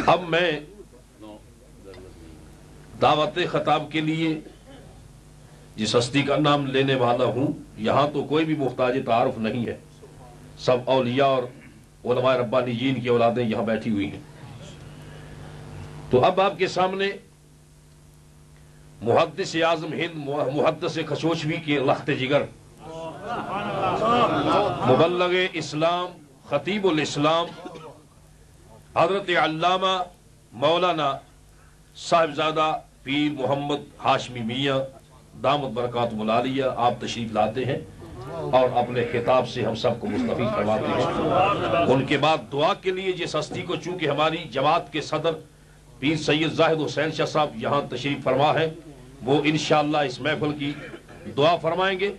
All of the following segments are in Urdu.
اب میں دعوت خطاب کے لیے جس ہستی کا نام لینے والا ہوں، یہاں تو کوئی بھی محتاج تعارف نہیں ہے، سب اولیاء اور علماء ربانیین کی اولادیں یہاں بیٹھی ہوئی ہیں۔ تو اب آپ کے سامنے محدث اعظم ہند محدث کھچوچوی کے لخت جگر، مبلغ اسلام، خطیب الاسلام، حضرت علامہ مولانا صاحبزادہ پیر محمد ہاشمی میاں دامت برکاتہم العالیہ آپ تشریف لاتے ہیں اور اپنے خطاب سے ہم سب کو مستفید فرماتے ہیں۔ ان کے بعد دعا کے لیے جس ہستی کو، چونکہ ہماری جماعت کے صدر پیر سید زاہد حسین شاہ صاحب یہاں تشریف فرما ہے، وہ انشاءاللہ اس محفل کی دعا فرمائیں گے۔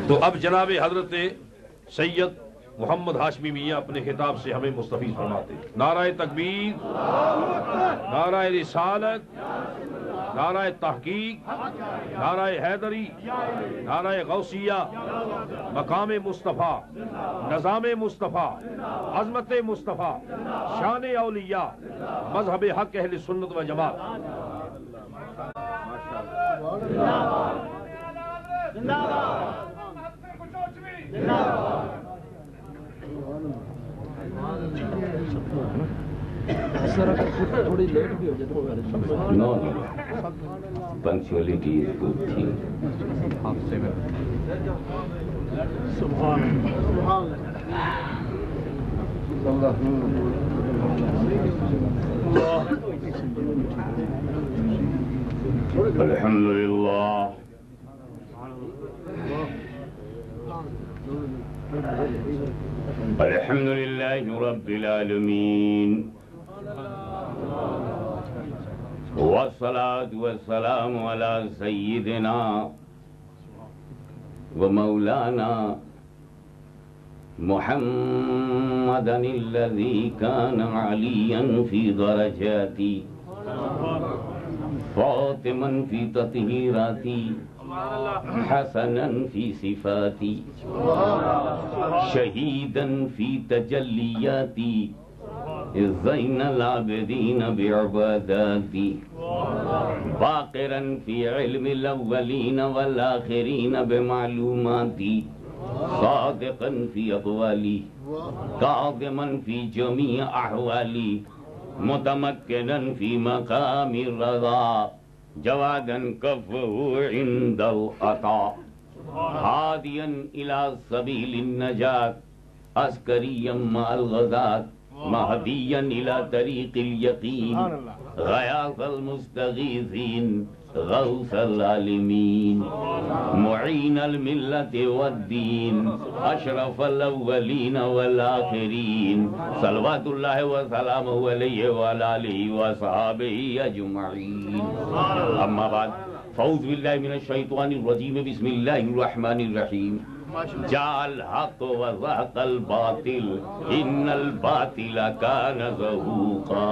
تو اب جناب حضرت سید محمد ہاشمی میاں اپنے خطاب سے ہمیں مستفید فرماتے ہیں۔ نعرہ تکبیر، نعرہ رسالت، نعرہ تحقیق، نعرہ حیدری، نعرہ غوثیہ، مقام مصطفیٰ، نظام مصطفیٰ، عظمت مصطفیٰ، شان اولیاء، مذہب حق اہل سنت و جماعت۔ No, punctuality is good thing. Alhamdulillah. Alhamdulillahi Rabbil Alameen. والصلاة والسلام على سيدنا ومولانا محمدا الذي كان عليا في درجاتي، فاطما في تطهيراتي، حسنا في صفاتي، شهيدا في تجلياتي، زين العابدين بعباداتي، باقرا في علم الأولين والآخرين بمعلوماتي، صادقا في أقوالي، كاظما في جميع أحوالي، متمكنا في مقام الرضا، جوادا كفه عند العطاء، هاديا إلى سبيل النجاة، عسكريا مع الغزاة، مهديا إلى طريق اليقين، غياث المستغيثين، غوث العالمين، معين الملة والدين، أشرف الأولين والآخرين، صلوات الله وسلامه عليه وعلى آله وصحابه أجمعين. أما بعد، فأعوذ بالله من الشيطان الرجيم، بسم الله الرحمن الرحيم. جاء الحق وزهق الباطل إن الباطل كان زهوقا.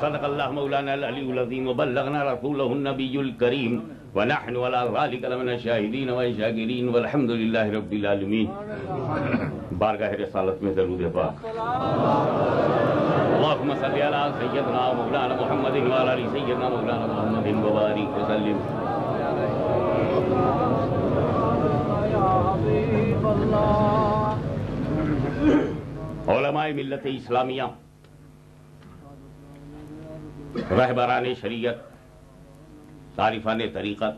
صدق الله مولانا العلي العظيم وبلغنا رسوله النبي الكريم ونحن على ذلك لمن الشاهدين والشاكرين والحمد لله رب العالمين. بارگاہ رسالت میں درود پاک. اللهم صل على سيدنا مولانا محمد وعلى آل سيدنا مولانا محمد وبارك وسلم. علماء ملت اسلامیہ، رہبران شریعت، عارفان طریقت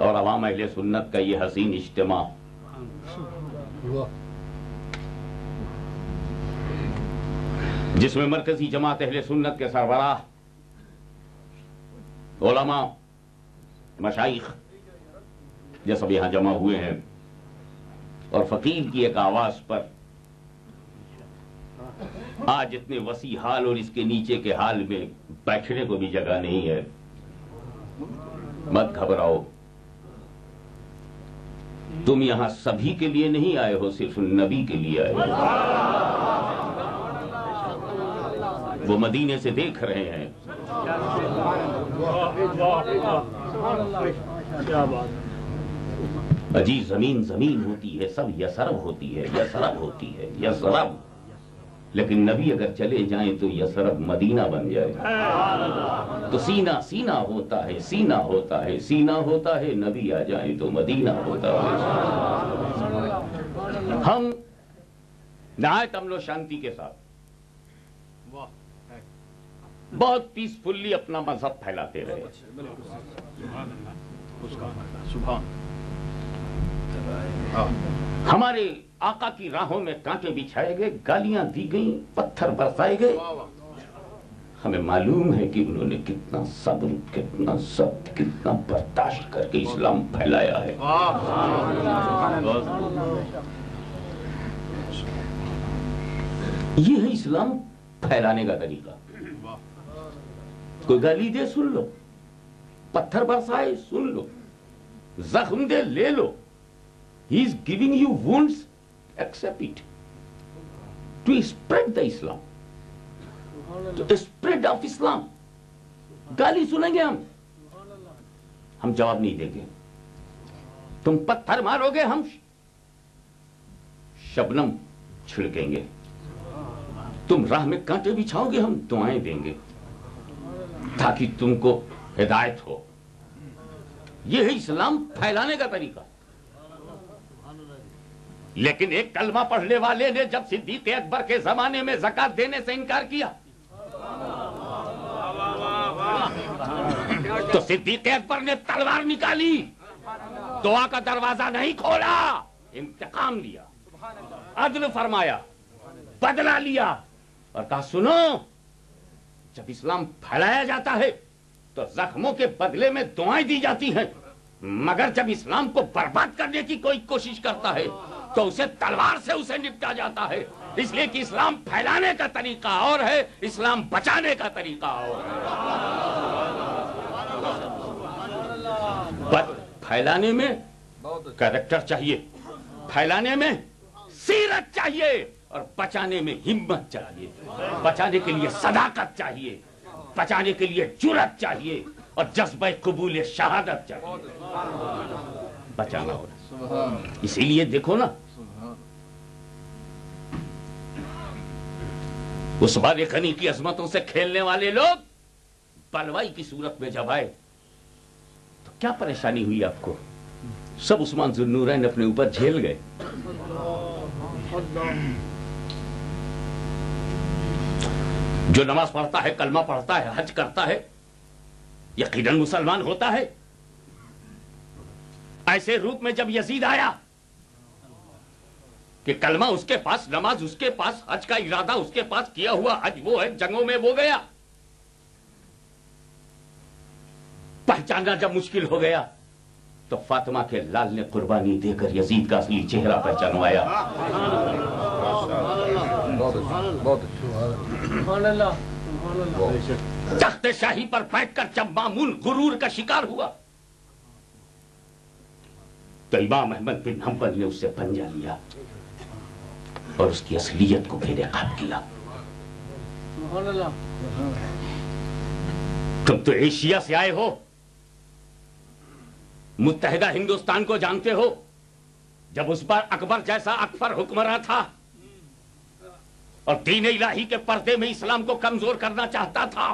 اور عوام اہل سنت کا یہ حسین اجتماع جس میں مرکزی جماعت اہل سنت کے سربراہ، علماء، مشائخ یہ سب یہاں جمع ہوئے ہیں، اور فقیر کی ایک آواز پر آج اتنے وسیع حال اور اس کے نیچے کے حال میں بیٹھنے کو بھی جگہ نہیں ہے. مت گھبراؤ، تم یہاں سبھی کے لیے نہیں آئے ہو، صرف نبی کے لیے آئے ہو. وہ مدینے سے دیکھ رہے ہیں. اجی زمین زمین ہوتی ہے، سب یسرب ہوتی ہے، یسرب ہوتی ہے، یسرب، لیکن نبی اگر چلے جائیں تو یسرب مدینہ بن جائے. تو سینہ سینہ ہوتا ہے، سینہ ہوتا ہے، سینہ ہوتا ہے، نبی آ جائیں تو مدینہ ہوتا ہے. ہم نہایت امن و شانتی کے ساتھ بہت پیسفلی اپنا مذہب پھیلاتے رہے. ہمارے آقا کی راہوں میں کانٹے بچھائے گئے، گالیاں دی گئیں، پتھر برسائے گئے. ہمیں معلوم ہے کہ انہوں نے کتنا صبر، کتنا ضبط، کتنا برداشت کر کے اسلام پھیلایا ہے. یہ ہے اسلام پھیلانے کا طریقہ. کوئی گالی دے سن لو، پتھر برسائے سن لو، زخم دے لے لو. He is giving you wounds, accept it. To spread the Islam. To spread of Islam. گالی سنیں گے ہم جواب نہیں دیں گے. تم پتھر مارو گے، ہم شبنم چھڑکیں گے. تم راہ میں کانٹے بچھاؤ گے، ہم دعائیں دیں گے تاکہ تم کو ہدایت ہو. یہ ہے اسلام پھیلانے کا طریقہ. لیکن ایک کلمہ پڑھنے والے نے جب صدیق اکبر کے زمانے میں زکات دینے سے انکار کیا تو صدیق اکبر نے تلوار نکالی، دعا کا دروازہ نہیں کھولا، انتقام لیا، عدل فرمایا، بدلہ لیا اور کہا سنو، جب اسلام پھیلایا جاتا ہے تو زخموں کے بدلے میں دعائیں دی جاتی ہیں، مگر جب اسلام کو برباد کرنے کی کوئی کوشش کرتا ہے تو اسے تلوار سے اسے نپٹا جاتا ہے. اس لیے کہ اسلام پھیلانے کا طریقہ اور ہے، اسلام بچانے کا طریقہ اور ہے. پھیلانے میں کریکٹر چاہیے، پھیلانے میں سیرت چاہیے، اور بچانے میں ہمت چاہیے. بچانے کے لیے صداقت چاہیے، بچانے کے لیے جرأت چاہیے اور جذبہ قبول شہادت چاہیے. بچانا ہوگا. اسی لیے دیکھو نا، اس بارے غنی کی عظمتوں سے کھیلنے والے لوگ بلوائی کی صورت میں جب آئے تو کیا پریشانی ہوئی آپ کو؟ سب عثمان ذو النورین اپنے اوپر جھیل گئے. جو نماز پڑھتا ہے، کلمہ پڑھتا ہے، حج کرتا ہے، یقیناً مسلمان ہوتا ہے. ایسے روپ میں جب یزید آیا کہ کلمہ اس کے پاس، نماز اس کے پاس، حج کا ارادہ اس کے پاس، کیا ہوا حج وہ ہے، جنگوں میں وہ گیا، پہچاننا جب مشکل ہو گیا تو فاطمہ کے لال نے قربانی دے کر یزید کا اصلی چہرہ پہچانوایا. تخت شاہی پر بیٹھ کر جب مامون غرور کا شکار ہوا تو امام احمد بن حنبل نے اس سے پنجہ لیا اور اس کی اصلیت کو بے نقاب کیا. تم تو ایشیا سے آئے ہو، متحدہ ہندوستان کو جانتے ہو. جب اس بار اکبر جیسا اکبر حکمراں تھا اور دین الہی کے پردے میں اسلام کو کمزور کرنا چاہتا تھا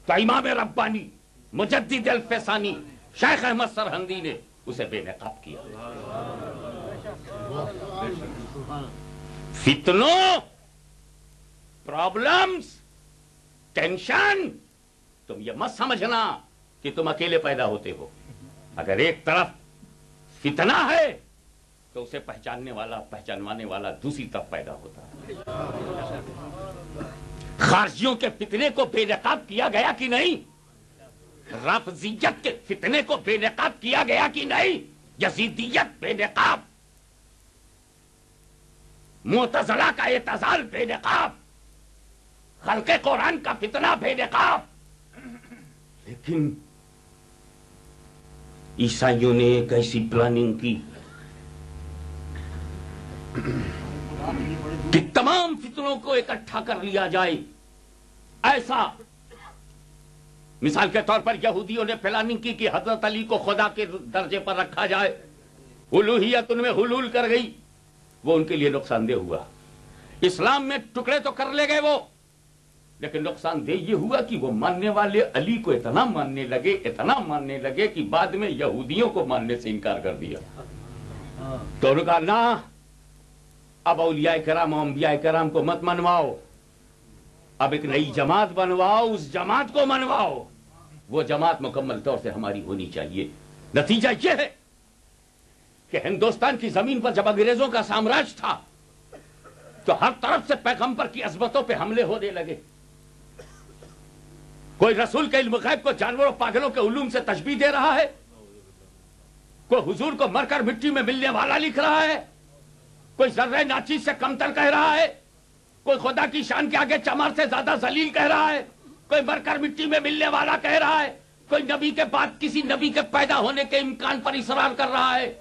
تو امام ربانی، مجدد الفسانی، شیخ احمد سرہندی نے اسے بے نقاب کیا. فتنوں، پرابلمز، ٹینشن، تم یہ مت سمجھنا کہ تم اکیلے پیدا ہوتے ہو. اگر ایک طرف فتنہ ہے تو اسے پہچانوانے والا دوسری طرف پیدا ہوتا ہے. خارجیوں کے فتنے کو بے نقاب کیا گیا کہ نہیں؟ رافضیت کے فتنے کو بے نقاب کیا گیا کہ نہیں؟ یزیدیت بے نقاب، معتزلہ کا اعتزال بے نقاب، خلق قرآن کا فتنہ بے نقاب. لیکن عیسائیوں نے ایک ایسی پلاننگ کی کہ تمام فتنوں کو اکٹھا کر لیا جائے. ایسا مثال کے طور پر یہودیوں نے پلاننگ کی کہ حضرت علی کو خدا کے درجے پر رکھا جائے. الوہیت ان میں حلول کر گئی، وہ ان کے لیے نقصان دہ ہوا۔ اسلام میں ٹکڑے تو کر لے گئے وہ، لیکن نقصان دہ یہ ہوا کہ وہ ماننے والے علی کو اتنا ماننے لگے کہ بعد میں یہودیوں کو ماننے سے انکار کر دیا۔ تو انہوں نے کہا نا، اب اولیاء کرام و انبیاء کرام کو مت منواؤ، اب ایک نئی جماعت بنواؤ، اس جماعت کو منواؤ، وہ جماعت مکمل طور سے ہماری ہونی چاہیے۔ نتیجہ یہ ہے کہ ہندوستان کی زمین پر جب انگریزوں کا سامراج تھا تو ہر طرف سے پیغمبر کی عظمتوں پہ حملے ہونے لگے۔ کوئی رسول کے علم غیب کو جانوروں پاگلوں کے علوم سے تشبیہ دے رہا ہے، کوئی حضور کو مر کر مٹی میں ملنے والا لکھ رہا ہے، کوئی ذرہ ناچیز سے کمتر کہہ رہا ہے، کوئی خدا کی شان کے آگے چمار سے زیادہ ذلیل کہہ رہا ہے، کوئی مر کر مٹی میں ملنے والا کہہ رہا ہے، کوئی نبی کے بعد کسی نبی کے پیدا ہونے کے امکان پر اصرار کر رہا ہے،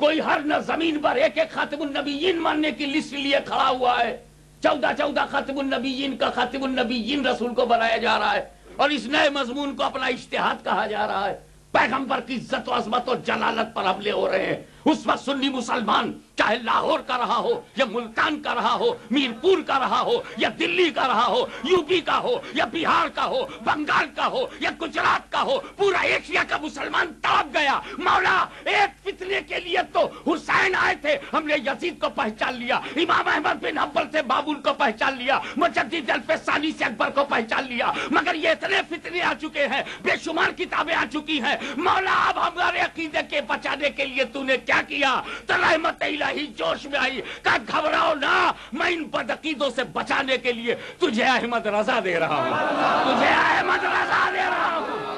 کوئی ہر نہ زمین پر ایک ایک خاتم النبیین ماننے کی لسٹ لیے کھڑا ہوا ہے۔ 14 خاتم النبیین کا خاتم النبیین رسول کو بنایا جا رہا ہے، اور اس نئے مضمون کو اپنا اجتہاد کہا جا رہا ہے۔ پیغمبر کی عزت و عظمت و جلالت پر حملے ہو رہے ہیں۔ اس وقت سنی مسلمان چاہے لاہور کا رہا ہو یا ملتان کا رہا ہو، میرپور کا رہا ہو یا دلی کا رہا ہو، یو پی کا ہو یا بہار کا ہو، بنگال کا ہو یا گجرات کا ہو، پورا ایشیا کا مسلمان تڑپ گیا۔ مولا ایک فتنے کے لیے تو حسین آئے تھے، ہم نے یزید کو پہچان لیا، امام احمد بن حنبل سے بابل کو پہچان لیا، مجدد الفسانی سے اکبر کو پہچان لیا، مگر یہ اتنے فتنے آ چکے ہیں، بے شمار کتابیں آ چکی ہیں۔ مولا اب ہمارے عقیدے کے بچانے کے لیے تو نے کیا کیا؟ تو رحمت الہی جوش میں آئی، کہا گھبراؤ نہ، میں ان بدعقیدوں سے بچانے کے لیے تجھے احمد رضا دے رہا ہوں، تجھے احمد رضا دے رہا ہوں۔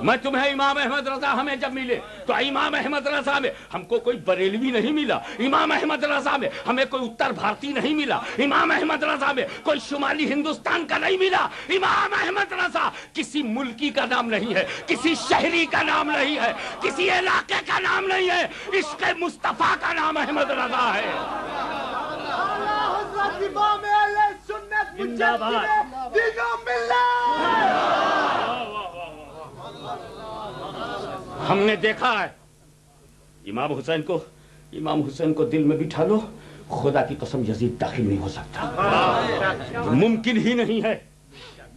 میں تمہیں امام احمد رضا ہمیں جب ملے تو امام احمد رضا میں ہم کو کوئی بریلوی نہیں ملا، امام احمد رضا میں ہمیں کوئی اتر بھارتی نہیں ملا، امام احمد رضا میں کوئی شمالی ہندوستان کا نہیں ملا۔ امام احمد رضا کسی ملکی کا نام نہیں ہے، کسی شہری کا نام نہیں ہے، کسی علاقے کا نام نہیں ہے، عشق مصطفیٰ کا نام احمد رضا ہے۔ ہم نے دیکھا ہے امام حسین کو دل میں بٹھا لو، خدا کی قسم یزید داخل نہیں ہو سکتا، ممکن ہی نہیں ہے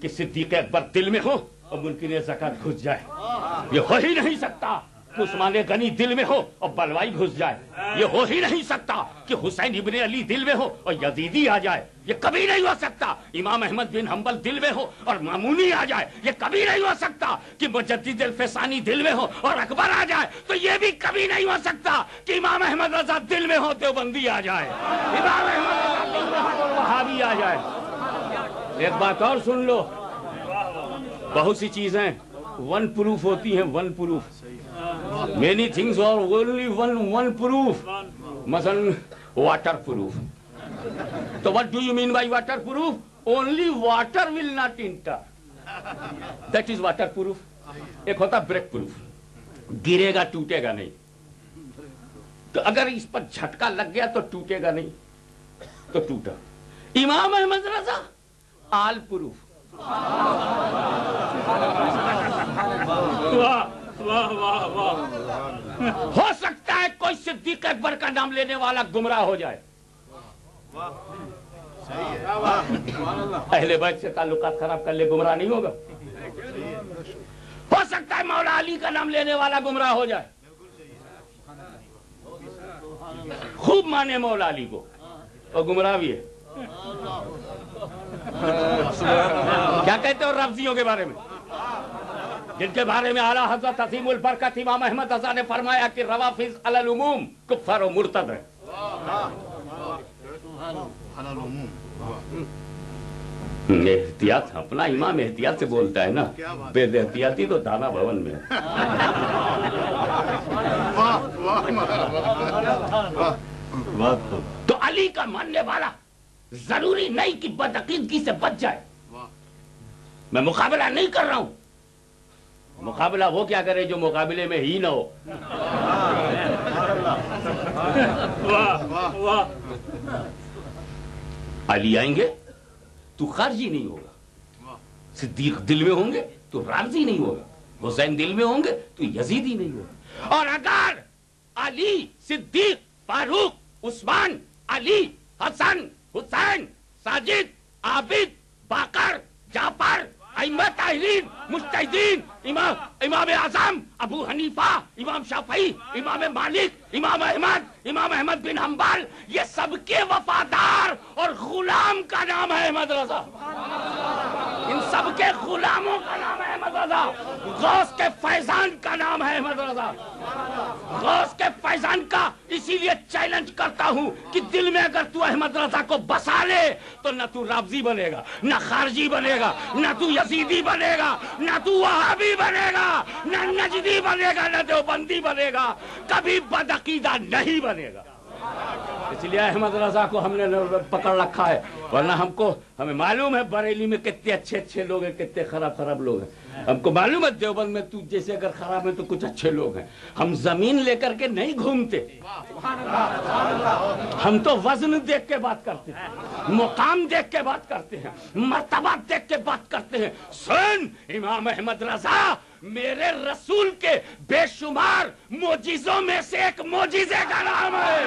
کہ صدیق اکبر دل میں ہو اور ممکن زکات گھس جائے، یہ ہو ہی نہیں سکتا۔ عثمان غنی دل میں ہو اور بلوائی گھس جائے، یہ ہو ہی نہیں سکتا کہ حسین ابن علی دل میں ہو اور یزیدی آ جائے، یہ کبھی نہیں ہو سکتا۔ امام احمد بن حنبل دل میں ہو اور مامونی آ جائے، یہ کبھی نہیں ہو سکتا کہ مجدد الفسانی دل میں ہو اور اکبر آ جائے، تو یہ بھی کبھی نہیں ہو سکتا کہ امام احمد رضا دل میں ہو دیوبندی آ جائے، امام احمد رضا دل میں ہو اور وہابی آ جائے۔ ایک بات اور سن لو، بہت سی چیزیں ون پروف ہوتی ہیں، one proof, many things are only one proof. مثلا water proof. تو what do you mean by water proof? Only water will not enter. That is water proof. ایک ہوتا brick proof. گرے گا ٹوٹے گا نہیں، تو اگر اس پر جھٹکا لگ گیا تو ٹوٹے گا نہیں، تو ٹوٹا۔ امام احمد رضا آل پروف، ہو سکتا ہے کوئی صدیق اکبر کا نام لینے والا گمراہ ہو جائے، اہل بیت سے تعلقات خراب کر لے، گمراہ نہیں ہوگا۔ ہو سکتا ہے مولا علی کا نام لینے والا گمراہ ہو جائے، خوب مانے مولا علی کو اور گمراہ بھی ہے۔ کیا کہتے ہو رافضیوں کے بارے میں، جن کے بارے میں اعلیٰ حضرت عظیم البرکت امام احمد رضا نے فرمایا کہ روافض علی العموم کفار و مرتد ہے۔ احتیاط، اپنا امام احتیاط سے بولتا ہے نا، بے احتیاطی تو دانا بھون میں ہے۔ تو علی کا ماننے والا ضروری نہیں کہ بدعقیدگی سے بچ جائے۔ میں مقابلہ نہیں کر رہا ہوں، مقابلہ وہ کیا کرے جو مقابلے میں ہی نہ ہو۔ علی آئیں گے تو خارجی نہیں ہوگا، صدیق دل میں ہوں گے تو رافضی نہیں ہوگا، حسین دل میں ہوں گے تو یزیدی نہیں ہوگا۔ اور اگر علی، صدیق، فاروق، عثمان، علی، حسن، حسین، ساجد، عابد، باقر، جعفر، ائمہ طاہرین، مجتہدین، امام اعظم ابو حنیفہ، امام شافعی، امام مالک، امام احمد بن حنبل، یہ سب کے وفادار اور غلام کا نام ہے احمد رضا۔ ان سب کے غلاموں کا نام ہے احمد رضا۔ غوث کے فیضان کا نام ہے احمد رضا۔ غوث کے فیضان کا اسی لیے چیلنج کرتا ہوں کہ دل میں اگر تو احمد رضا کو بسا لے تو نہ تو رافضی بنے گا، نہ خارجی بنے گا، نہ تو یزیدی بنے گا، نہ تو وہابی بنے گا، نہ نجدی بنے گا، نہ دیوبندی بنے گا، کبھی بدعقیدہ نہیں بنے گا۔ اس لیے احمد رضا کو ہم نے پکڑ رکھا ہے، ورنہ ہمیں معلوم ہے بریلی میں کتنے اچھے لوگ ہیں، کتنے خراب لوگ ہیں۔ ہم کو معلوم ہے دیوبند میں تو جیسے اگر خراب ہے تو کچھ اچھے لوگ ہیں۔ ہم زمین لے کر کے نہیں گھومتے، ہم تو وزن دیکھ کے بات کرتے ہیں، مقام دیکھ کے بات کرتے ہیں، مرتبہ دیکھ کے بات کرتے ہیں۔ سن، امام احمد رضا میرے رسول کے بے شمار معجزوں میں سے ایک معجزے کا نام ہے۔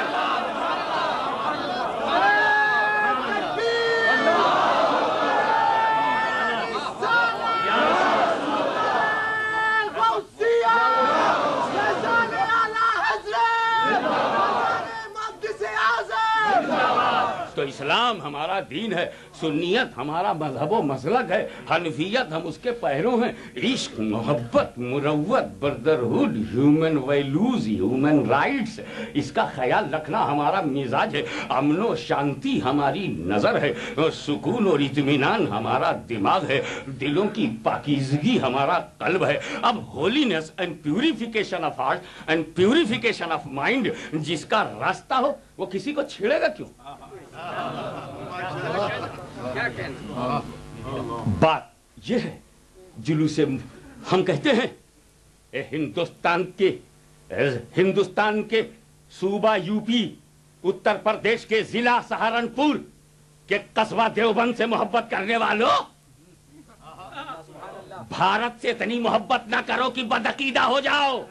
تو اسلام ہمارا دین ہے، سنیت ہمارا مذہب و مسلک ہے، حنفیت ہم اس کے پیروں ہیں۔ عشق، محبت، مروت، brotherhood, human values, human rights, اس کا خیال رکھنا ہمارا مزاج ہے۔ امن و شانتی ہماری نظر ہے، سکون اور اطمینان ہمارا دماغ ہے، دلوں کی پاکیزگی ہمارا قلب ہے۔ اب holiness and purification of heart and purification of mind جس کا راستہ ہو وہ کسی کو چھیڑے گا کیوں؟ بات یہ ہے، جلوس ہم کہتے ہیں ہندوستان کے صوبہ یو پی، اتر پردیش کے ضلع سہارنپور کے قصبہ دیوبند سے محبت کرنے والوں، بھارت سے اتنی محبت نہ کرو کہ بدعقیدہ ہو جاؤ۔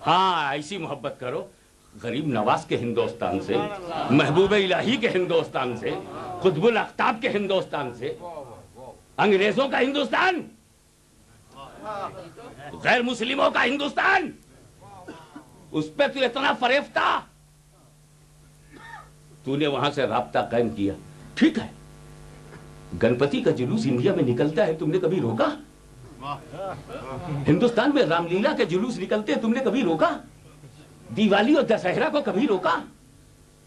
ہاں، ایسی محبت کرو غریب نواز کے ہندوستان سے، محبوب الہی کے ہندوستان سے، قطب الاقطاب کے ہندوستان سے، انگریزوں کا ہندوستان، غیر مسلموں کا ہندوستان، اس پہ تو اتنا فریب تھا، تو نے وہاں سے رابطہ قائم کیا۔ ٹھیک ہے، گنپتی کا جلوس انڈیا میں نکلتا ہے، تم نے کبھی روکا؟ ہندوستان میں رام لیلا کے جلوس نکلتے ہیں، تم نے کبھی روکا؟ دیوالی اور دسہرہ کو کبھی روکا؟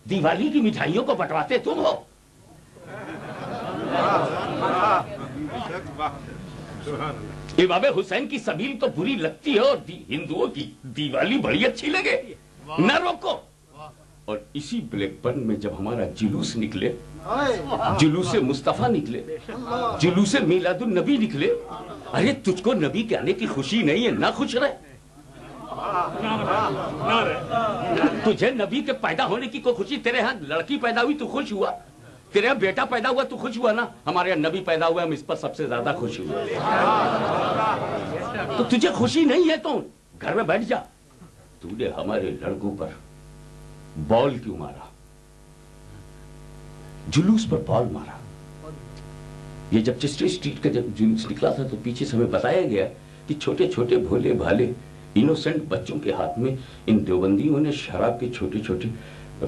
دیوالی کی مٹھائیوں کو بٹواتے تم ہو۔ امام حسین کی سبیل تو بری لگتی ہے اور ہندوؤں کی دیوالی بڑی اچھی لگے، نہ روکو۔ اور اسی بلیک برن میں جب ہمارا جلوس نکلے، جلوس مصطفیٰ نکلے، جلوس میلاد النبی نکلے، ارے تجھ کو نبی کے آنے کی خوشی نہیں ہے؟ نہ خوش رہے۔ تجھے نبی کے پیدا ہونے کی کوئی خوشی؟ تیرے ہاں لڑکی پیدا ہوئی تو خوش ہوا، تیرے ہاں بیٹا پیدا ہوا تو خوش ہوا نا؟ ہمارے یہاں نبی پیدا ہوا، ہم اس پر سب سے زیادہ خوش ہوئے۔ تو تجھے خوشی نہیں ہے تو گھر میں بیٹھ جا۔ تو نے ہمارے لڑکوں پر بال کیوں مارا؟ جلوس پر بال مارا۔ یہ جب چسٹی اسٹریٹ کا جب جلوس نکلا تھا تو پیچھے سے ہمیں بتایا گیا کہ چھوٹے چھوٹے بھولے بھالے انوسنٹ بچوں کے ہاتھ میں ان دیوبندیوں نے شراب کے چھوٹے چھوٹے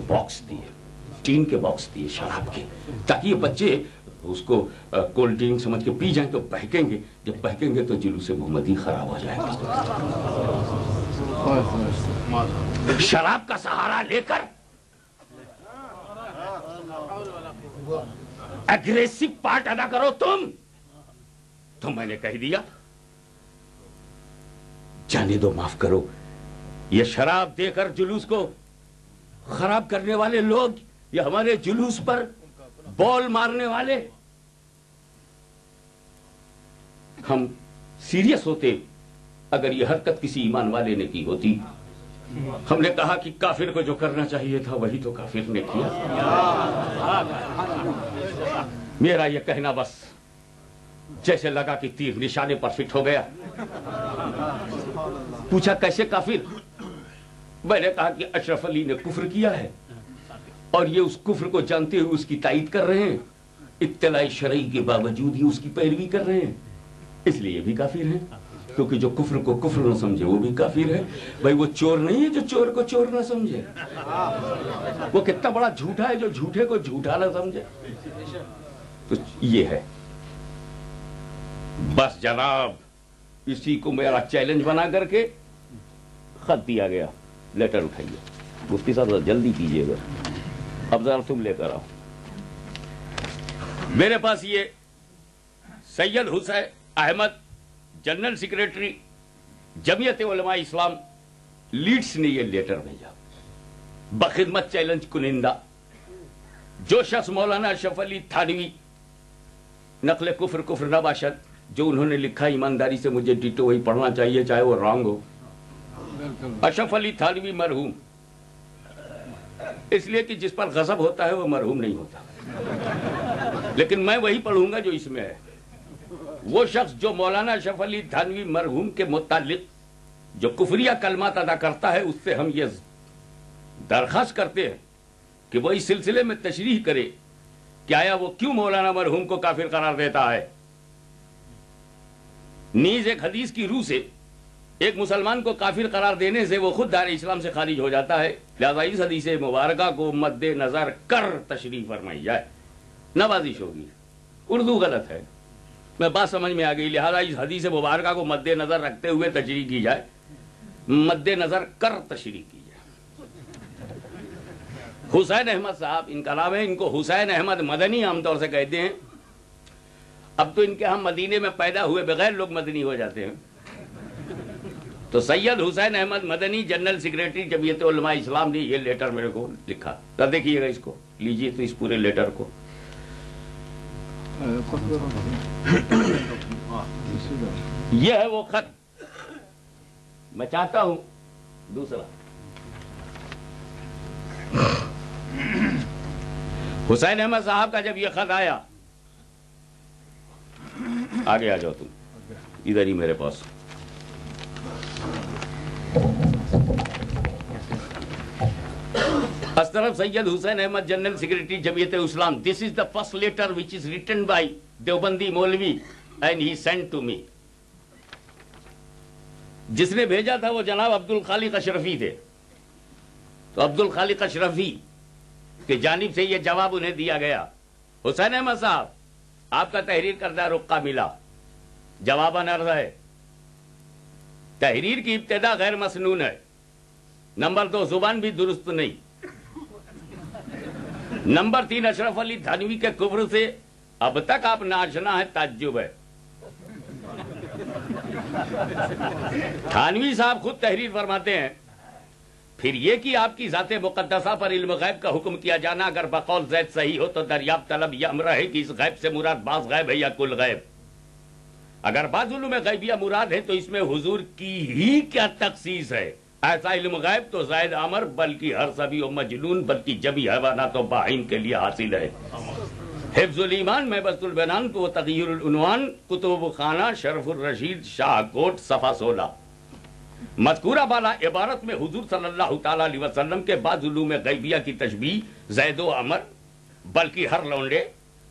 باکس دیے، ٹین کے باکس دیے شراب کے، تاکہ یہ بچے اس کو کولڈ ڈرنک سمجھ کے پی جائیں تو بہکیں گے، جب بہکیں گے تو جلوس محمدی خراب ہو جائے گا۔ شراب کا سہارا لے کر ایگریسو پارٹ ادا کرو تم، تو میں نے کہہ دیا جانے دو، معاف کرو۔ یہ شراب دے کر جلوس کو خراب کرنے والے لوگ، یہ ہمارے جلوس پر بال مارنے والے، ہم سیریس ہوتے اگر یہ حرکت کسی ایمان والے نے کی ہوتی، ہم نے کہا کہ کافر کو جو کرنا چاہیے تھا وہی تو کافر نے کیا۔ میرا یہ کہنا بس جیسے لگا کہ تیر نشانے پر فٹ ہو گیا۔ پوچھا کیسے کافر؟ میں نے کہا کہ اشرف علی نے کفر کیا ہے اور یہ اس کفر کو جانتے ہوئے اس کی تائید کر رہے ہیں، اطلاع شرعی کے باوجود ہی اس کی پیروی کر رہے ہیں، اس لیے یہ بھی کافر ہیں، کیونکہ جو کفر کو کفر نہ سمجھے وہ بھی کافر ہے۔ بھائی وہ چور نہیں ہے جو چور کو چور نہ سمجھے، وہ کتنا بڑا جھوٹا ہے جو جھوٹے کو جھوٹا نہ سمجھے۔ تو یہ ہے بس جناب، اسی کو میرا چیلنج بنا کر کے خط دیا گیا، لیٹر اٹھائیے، مفتی صاحب جلدی کیجیے گا، اب ذرا تم لے کر آؤ۔ میرے پاس یہ سید حسین احمد جنرل سیکریٹری جمعیت علماء اسلام لیڈس نے یہ لیٹر بھیجا، بخدمت چیلنج کنندہ جو شخص مولانا اشرف علی تھانوی نقل کفر کفر نہ باشد، جو انہوں نے لکھا ایمانداری سے مجھے ڈیٹو وہی پڑھنا چاہیے چاہے وہ رانگ ہو۔ اشرف علی تھانوی مرحوم، اس لیے کہ جس پر غضب ہوتا ہے وہ مرحوم نہیں ہوتا، لیکن میں وہی پڑھوں گا جو اس میں ہے۔ وہ شخص جو مولانا اشرف علی تھانوی مرحوم کے متعلق جو کفریہ کلمات ادا کرتا ہے، اس سے ہم یہ درخواست کرتے ہیں کہ وہ اس سلسلے میں تشریح کرے کہ آیا وہ کیوں مولانا مرحوم کو کافر قرار دیتا ہے۔ نیز ایک حدیث کی روح سے ایک مسلمان کو کافر قرار دینے سے وہ خود دار اسلام سے خارج ہو جاتا ہے، لہذا اس حدیث مبارکہ کو مد نظر کر تشریح فرمائی جائے۔ نوازش ہوگی، اردو غلط ہے، میں بات سمجھ میں آ گئی، لہذا اس حدیث مبارکہ کو مد نظر رکھتے ہوئے تشریح کی جائے، مد نظر کر تشریح کی جائے۔ حسین احمد صاحب ان کا نام ہے، ان کو حسین احمد مدنی عام طور سے کہتے ہیں۔ اب تو ان کے ہم مدینے میں پیدا ہوئے بغیر لوگ مدنی ہو جاتے ہیں۔ تو سید حسین احمد مدنی جنرل سیکریٹری جمعیت علماء اسلام نے یہ لیٹر میرے کو لکھا، دیکھیے گا اس کو، لیجیے تو اس پورے لیٹر کو۔ یہ ہے وہ خط، میں چاہتا ہوں دوسرا حسین احمد صاحب کا جب یہ خط آیا، آگے آ جاؤ تم ادھر ہی میرے پاس، اس طرف Syed Hussain Ahmad general secretary Jamiat Islam, this is the first letter which is written by Deobandi مولوی and he send to me. جس نے بھیجا تھا وہ جناب عبد الخالق اشرفی تھے، تو عبد الخالق اشرفی کی جانب سے یہ جواب انہیں دیا گیا، حسین احمد صاحب آپ کا تحریر کردہ رقعہ ملا، جواباً عرض ہے تحریر کی ابتدا غیر مسنون ہے، نمبر 2 زبان بھی درست نہیں، نمبر 3 اشرف علی تھانوی کے کفر سے اب تک آپ ناآشنا ہے، تعجب ہے۔ تھانوی صاحب خود تحریر فرماتے ہیں، پھر یہ کہ آپ کی ذات مقدسہ پر علم غیب کا حکم کیا جانا اگر بقول زید صحیح ہو تو دریافت طلب یہ امر ہے کہ اس غیب سے مراد بعض غیب ہے یا کل غیب۔ اگر بعض علوم غیبیہ مراد ہے تو اس میں حضور کی ہی کیا تخصیص ہے؟ ایسا علم غیب تو زائد امر بلکہ ہر سبی و مجنون بلکہ جبی حیوانات و باہیم کے لیے حاصل ہے۔ حفظ الایمان محبت البنان کو تغیر العنوان کتب خانہ شرف الرشید شاہ کوٹ صفحہ 16۔ مذکورہ بالا عبارت میں حضور صلی اللہ تعالی علیہ وسلم کے بعض علوم غیبیہ کی تشبیہ زید و عمر بلکہ ہر لونڈے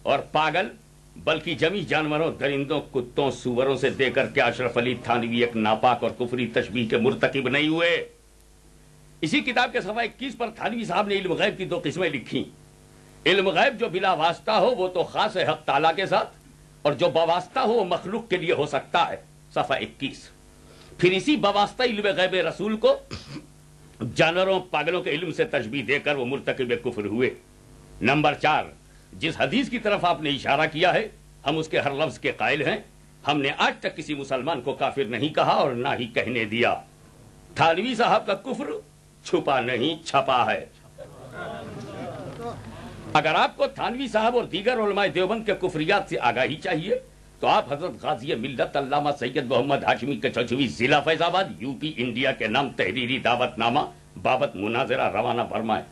اور پاگل بلکہ جمی جانوروں درندوں کتوں سوروں سے دے کر کے اشرف علی تھانوی ایک ناپاک اور کفری تشبیہ کے مرتکب نہیں ہوئے۔ اسی کتاب کے صفحہ 21 پر تھانوی صاحب نے علم غیب کی 2 قسمیں لکھی، علم غیب جو بلا واسطہ ہو وہ تو خاص ہے حق تعالیٰ کے ساتھ، اور جو بواسطہ ہو وہ مخلوق کے لیے ہو سکتا ہے، صفحہ 21۔ پھر اسی بواسطہ علم غیب رسول کو جانوروں پاگلوں کے علم سے تشبیہ دے کر وہ مرتکب کفر ہوئے۔ نمبر 4، جس حدیث کی طرف آپ نے اشارہ کیا ہے ہم اس کے ہر لفظ کے قائل ہیں، ہم نے آج تک کسی مسلمان کو کافر نہیں کہا اور نہ ہی کہنے دیا۔ تھانوی صاحب کا کفر چھپا نہیں چھپا ہے۔ اگر آپ کو تھانوی صاحب اور دیگر علماء دیوبند کے کفریات سے آگاہی چاہیے تو آپ حضرت غازی ملت علامہ سید محمد ہاشمی کچھوی ضلع فیض آباد یوپی انڈیا کے نام تحریری دعوت نامہ بابت مناظرہ روانہ فرمائیں۔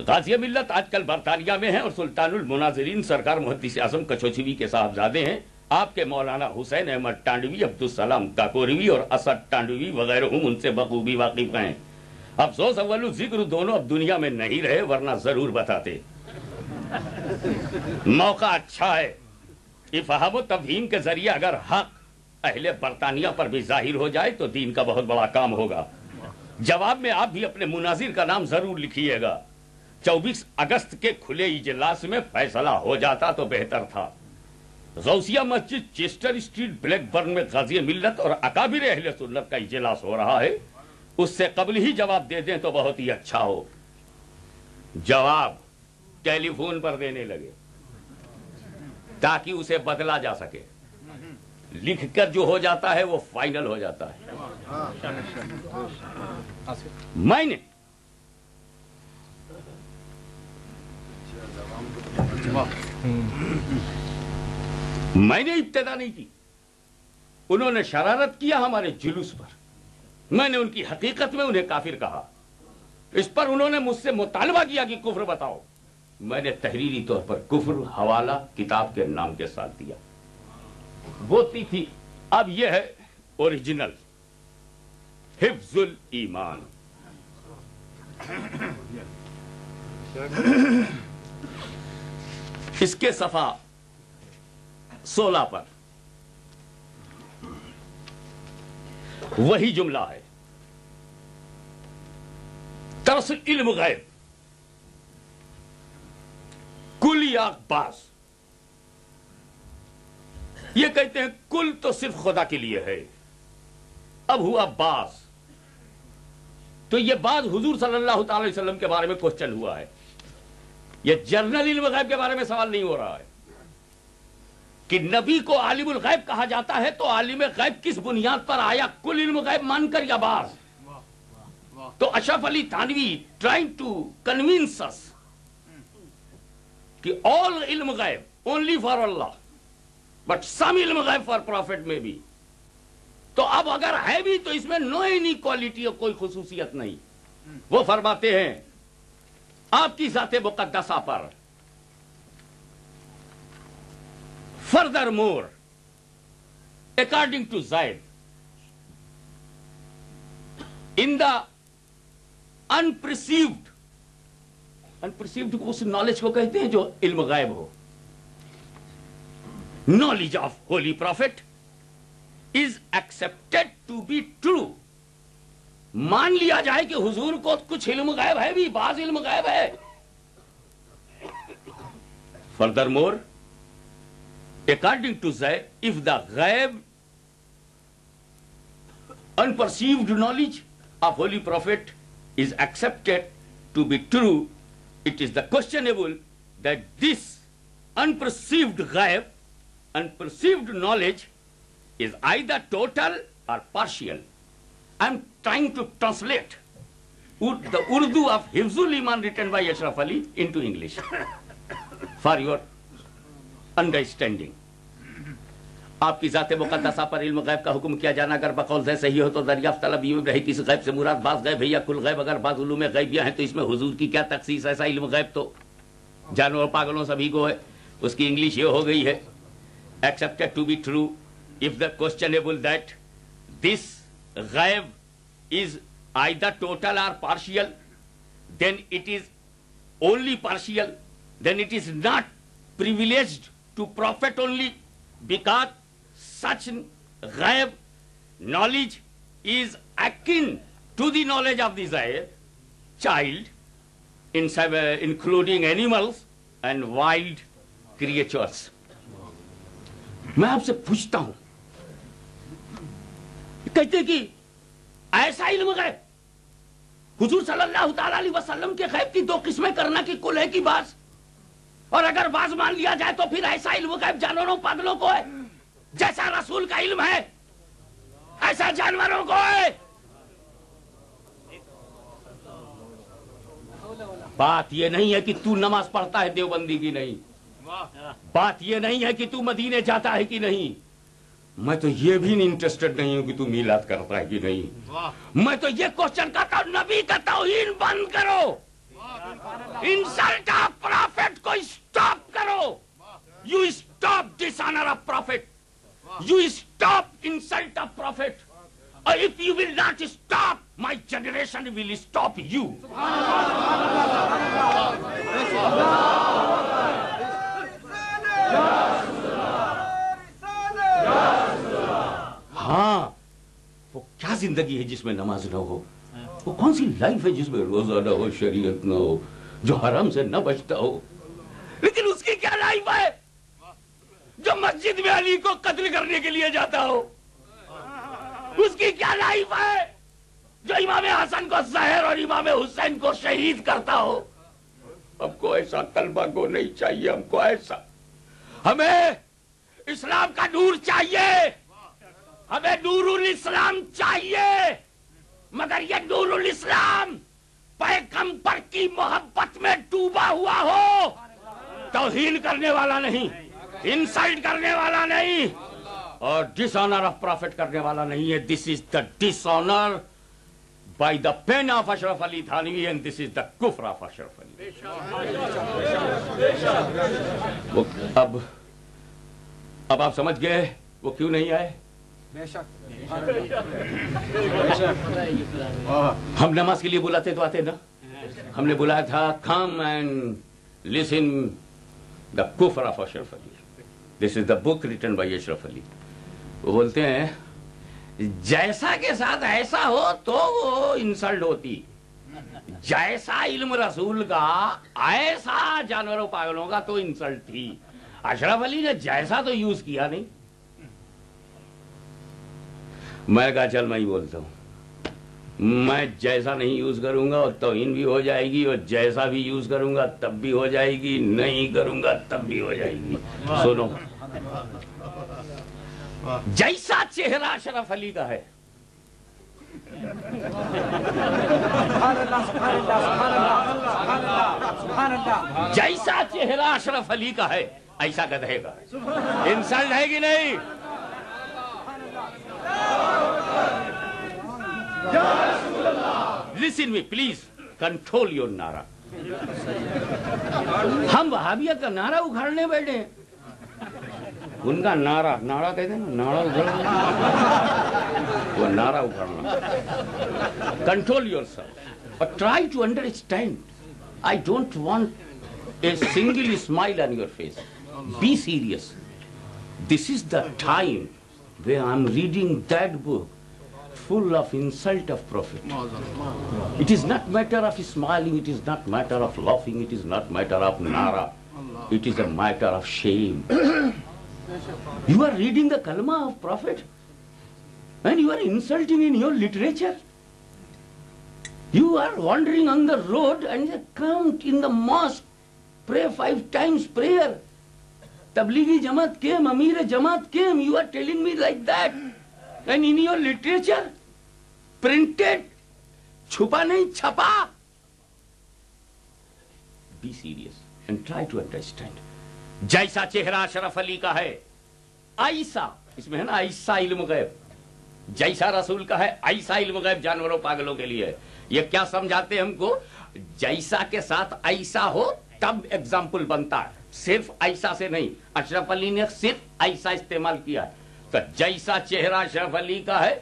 غازی ملت آج کل برطانیہ میں ہیں اور سلطان المناظرین سرکار محدث اعظم کچھوی کے صاحبزادے ہیں۔ آپ کے مولانا حسین احمد ٹانڈوی، عبدالسلام کاکوروی اور اسد ٹانڈوی وغیرہ ان سے بخوبی واقف ہیں۔ افسوس اول ذکر دونوں اب دنیا میں نہیں رہے، ورنہ ضرور بتاتے۔ موقع اچھا ہے، افہام و تفہیم کے ذریعے اگر حق اہل برطانیہ پر بھی ظاہر ہو جائے تو دین کا بہت بڑا کام ہوگا۔ جواب میں آپ بھی اپنے مناظر کا نام ضرور لکھیے گا۔ 24 اگست کے کھلے اجلاس میں فیصلہ ہو جاتا تو بہتر تھا۔ غوثیہ مسجد چیسٹر اسٹریٹ بلیک برن میں غازی ملت اور اکابر اہل سنت کا اجلاس ہو رہا ہے، اس سے قبل ہی جواب دے دیں تو بہت ہی اچھا ہو۔ جواب ٹیلی فون پر دینے لگے تاکہ اسے بدلا جا سکے، لکھ کر جو ہو جاتا ہے وہ فائنل ہو جاتا ہے۔ میں نے ابتدا نہیں کی، انہوں نے شرارت کیا ہمارے جلوس پر، میں نے ان کی حقیقت میں انہیں کافر کہا۔ اس پر انہوں نے مجھ سے مطالبہ کیا کہ کفر بتاؤ، میں نے تحریری طور پر کفر حوالہ کتاب کے نام کے ساتھ دیا۔ ہوتی تھی اب یہ ہے اوریجنل حفظ الایمان۔ اس کے صفحہ 16 پر وہی جملہ ہے، ترس علم غیب کل یا بعض۔ یہ کہتے ہیں کل تو صرف خدا کے لیے ہے، اب ہوا بعض، تو یہ بعض حضور صلی اللہ تعالی وسلم کے بارے میں کوسچن ہوا ہے۔ یہ جنرل علم غیب کے بارے میں سوال نہیں ہو رہا ہے کہ نبی کو عالم الغیب کہا جاتا ہے تو عالم غیب کس بنیاد پر آیا، کل علم غیب مان کر یا بعض؟ تو اشرف Ali Thanvi trying to convince اس کہ all علم غیب only for Allah but some علم غیب for prophet میں بھی، تو اب اگر ہے بھی تو اس میں نو انیکوالٹی اور کوئی خصوصیت نہیں۔ وہ فرماتے ہیں آپ کی ذات مقدسہ پر furthermore according to Zaid in the unperceived اس نالج کو کہتے ہیں جو علم غیب ہو، knowledge of holy prophet is accepted to be true، مان لیا جائے کہ حضور کو کچھ علم غیب ہے بھی، بعض علم غیب ہے۔ furthermore according to Zaid if the ghaib unperceived knowledge of holy prophet is accepted to be true, it is the questionable that this unperceived ghaib, unperceived knowledge is either total or partial. I am trying to translate the Urdu of Hifzul Iman written by Ashraf Ali into English for your understanding. آپ کی ذات مقدسہ پر علم غیب کا حکم کیا جانا اگر بقول سے صحیح ہو تو دریافت طلب یہ رہی کہ اس غیب سے مراد بعض غیب ہے یا کل غیب۔ اگر بعض علوم غیبیہ ہیں تو اس میں حضور کی کیا تخصیص؟ ایسا علم غیب تو جانور پاگلوں سبھی کو ہے۔ اس کی انگلش یہ ہو گئی ہے accepted to be true if the questionable that this غیب is either total or partial, then it is only partial, then it is not privileged to prophet only, because such ghaib knowledge is akin to the knowledge of the child, including animals and wild creatures. میں آپ سے پوچھتا ہوں، کہتے کہ ایسا علم غیب حضور صلی اللہ تعالی علیہ وسلم کے غیب کی دو قسمیں کرنا کہ کل ہے کہ بعض، اور اگر بعض مان لیا جائے تو پھر ایسا علم غیب جانوروں پاگلوں کو ہے، جیسا رسول کا علم ہے ایسا جانوروں کو ہے۔ بات یہ نہیں ہے کہ تو نماز پڑھتا ہے دیوبندی کی، نہیں، بات یہ نہیں ہے کہ تو مدینے جاتا ہے کہ نہیں، میں تو یہ بھی انٹرسٹڈ نہیں ہوں کہ تو میلاد کرتا ہے کہ نہیں، میں تو یہ کوشچن کرتا ہوں نبی کا توہین بند کرو، انسلٹ آف پروفٹ کو اسٹاپ کرو، you stop dishonour of prophet, you stop insult of prophet, اور if you will not stop my generation will stop you. ہاں وہ کیا زندگی ہے جس میں نماز نہ ہو، وہ کون سی لائف ہے جس میں روزہ نہ ہو، شریعت نہ ہو، جو حرام سے نہ بچتا ہو، لیکن اس کی کیا لائف ہے جو مسجد میں علی کو قتل کرنے کے لیے جاتا ہو، اس کی کیا لائف ہے جو امام حسن کو زہر اور امام حسین کو شہید کرتا ہو۔ ہم کو ایسا طلبہ کو نہیں چاہیے، ہم کو ایسا، ہمیں اسلام کا نور چاہیے، ہمیں نور الاسلام چاہیے، مگر یہ نور الاسلام پیغمبر کی محبت میں ڈوبا ہوا ہو، توہین کرنے والا نہیں، انسلٹ کرنے والا نہیں، اور ڈس آنر آف پروفٹ کرنے والا نہیں ہے۔ This is the dishonour by the pen of Ashraf Ali Thanvi and this is the کفر آف اشرف علی۔ اب آپ سمجھ گئے وہ کیوں نہیں آئے؟ ہم نماز کے لیے بلاتے تو آتے نا، ہم نے بلایا تھا کم اینڈ لسن دا کفر of Ashraf Ali, this is the book written by Ashraf Ali. وہ بولتے ہیں جیسا کے ساتھ ایسا ہو تو وہ انسلٹ ہوتی، جیسا علم رسول کا ایسا جانوروں پاگلوں کا تو انسلٹ تھی۔ اشرف علی نے جیسا تو یوز کیا نہیں۔ میں کہا چل میں ہی بولتا ہوں، میں جیسا نہیں یوز کروں گا اور توہین بھی ہو جائے گی، اور جیسا بھی یوز کروں گا تب بھی ہو جائے گی، نہیں کروں گا تب بھی ہو جائے گی۔ سنو، جیسا چہرہ اشرف علی کا ہے، جیسا چہرہ اشرف علی کا ہے ایسا گدھے کا ہے۔ انسلٹ ہے کہ نہیں؟ Listen me, please. Control your نعرہ۔ ہم وہابیت کا نعرہ اکھاڑنے بیٹھے ہیں، ان کا نعرہ کہتے ہیں نا، نعرہ اکھاڑنا، وہ نعرہ اکھاڑنا۔ Control yourself, but try to understand. I don't want a single smile on your face. Be serious. This is the time where I'm reading that book full of insult of Prophet. It is not matter of smiling, it is not matter of laughing, it is not matter of nara. It is a matter of shame. You are reading the kalma of Prophet and you are insulting in your literature. You are wandering on the road and you come in the mosque, pray 5 times prayer. Tablighi Jamaat came, Amir Jamaat came, you are telling me like that. And in your literature, printed, چھپا نہیں چھپا. Be serious and try to understand. جیسا چہرہ اشرف علی کا ہے ایسا، اس میں ہے نا ایسا علم غیب، جیسا رسول کا ہے ایسا علم غیب جانوروں پاگلوں کے لیے ہے. یہ کیا سمجھاتے ہم کو؟ جیسا کے ساتھ ایسا ہو تب ایگزامپل بنتا ہے، صرف ایسا سے نہیں. اشرف علی نے صرف ایسا استعمال کیا ہے، تو جیسا چہرہ اشرف علی کا ہے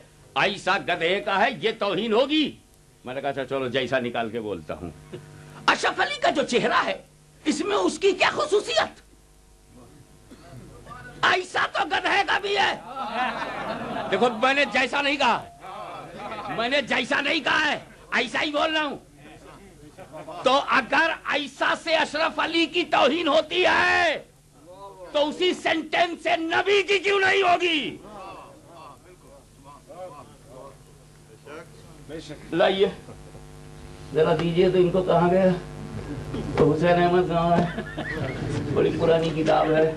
ایسا گدھے کا ہے، یہ توہین ہوگی. میں نے کہا چلو جیسا نکال کے بولتا ہوں. اشرف علی کا جو چہرہ ہے اس میں اس کی کیا خصوصیت؟ ایسا تو گدھے کا بھی ہے. دیکھو میں نے جیسا نہیں کہا، میں نے جیسا نہیں کہا ہے، ایسا ہی بول رہا ہوں. تو اگر ایسا سے اشرف علی کی توہین ہوتی ہے تو اسی سینٹینس سے نبی کی کیوں نہیں ہوگی؟ لائیے ذرا دیجئے تو ان کو. کہاں گیا حسین احمد؟ کہاں ہے؟ بڑی پرانی کتاب ہے،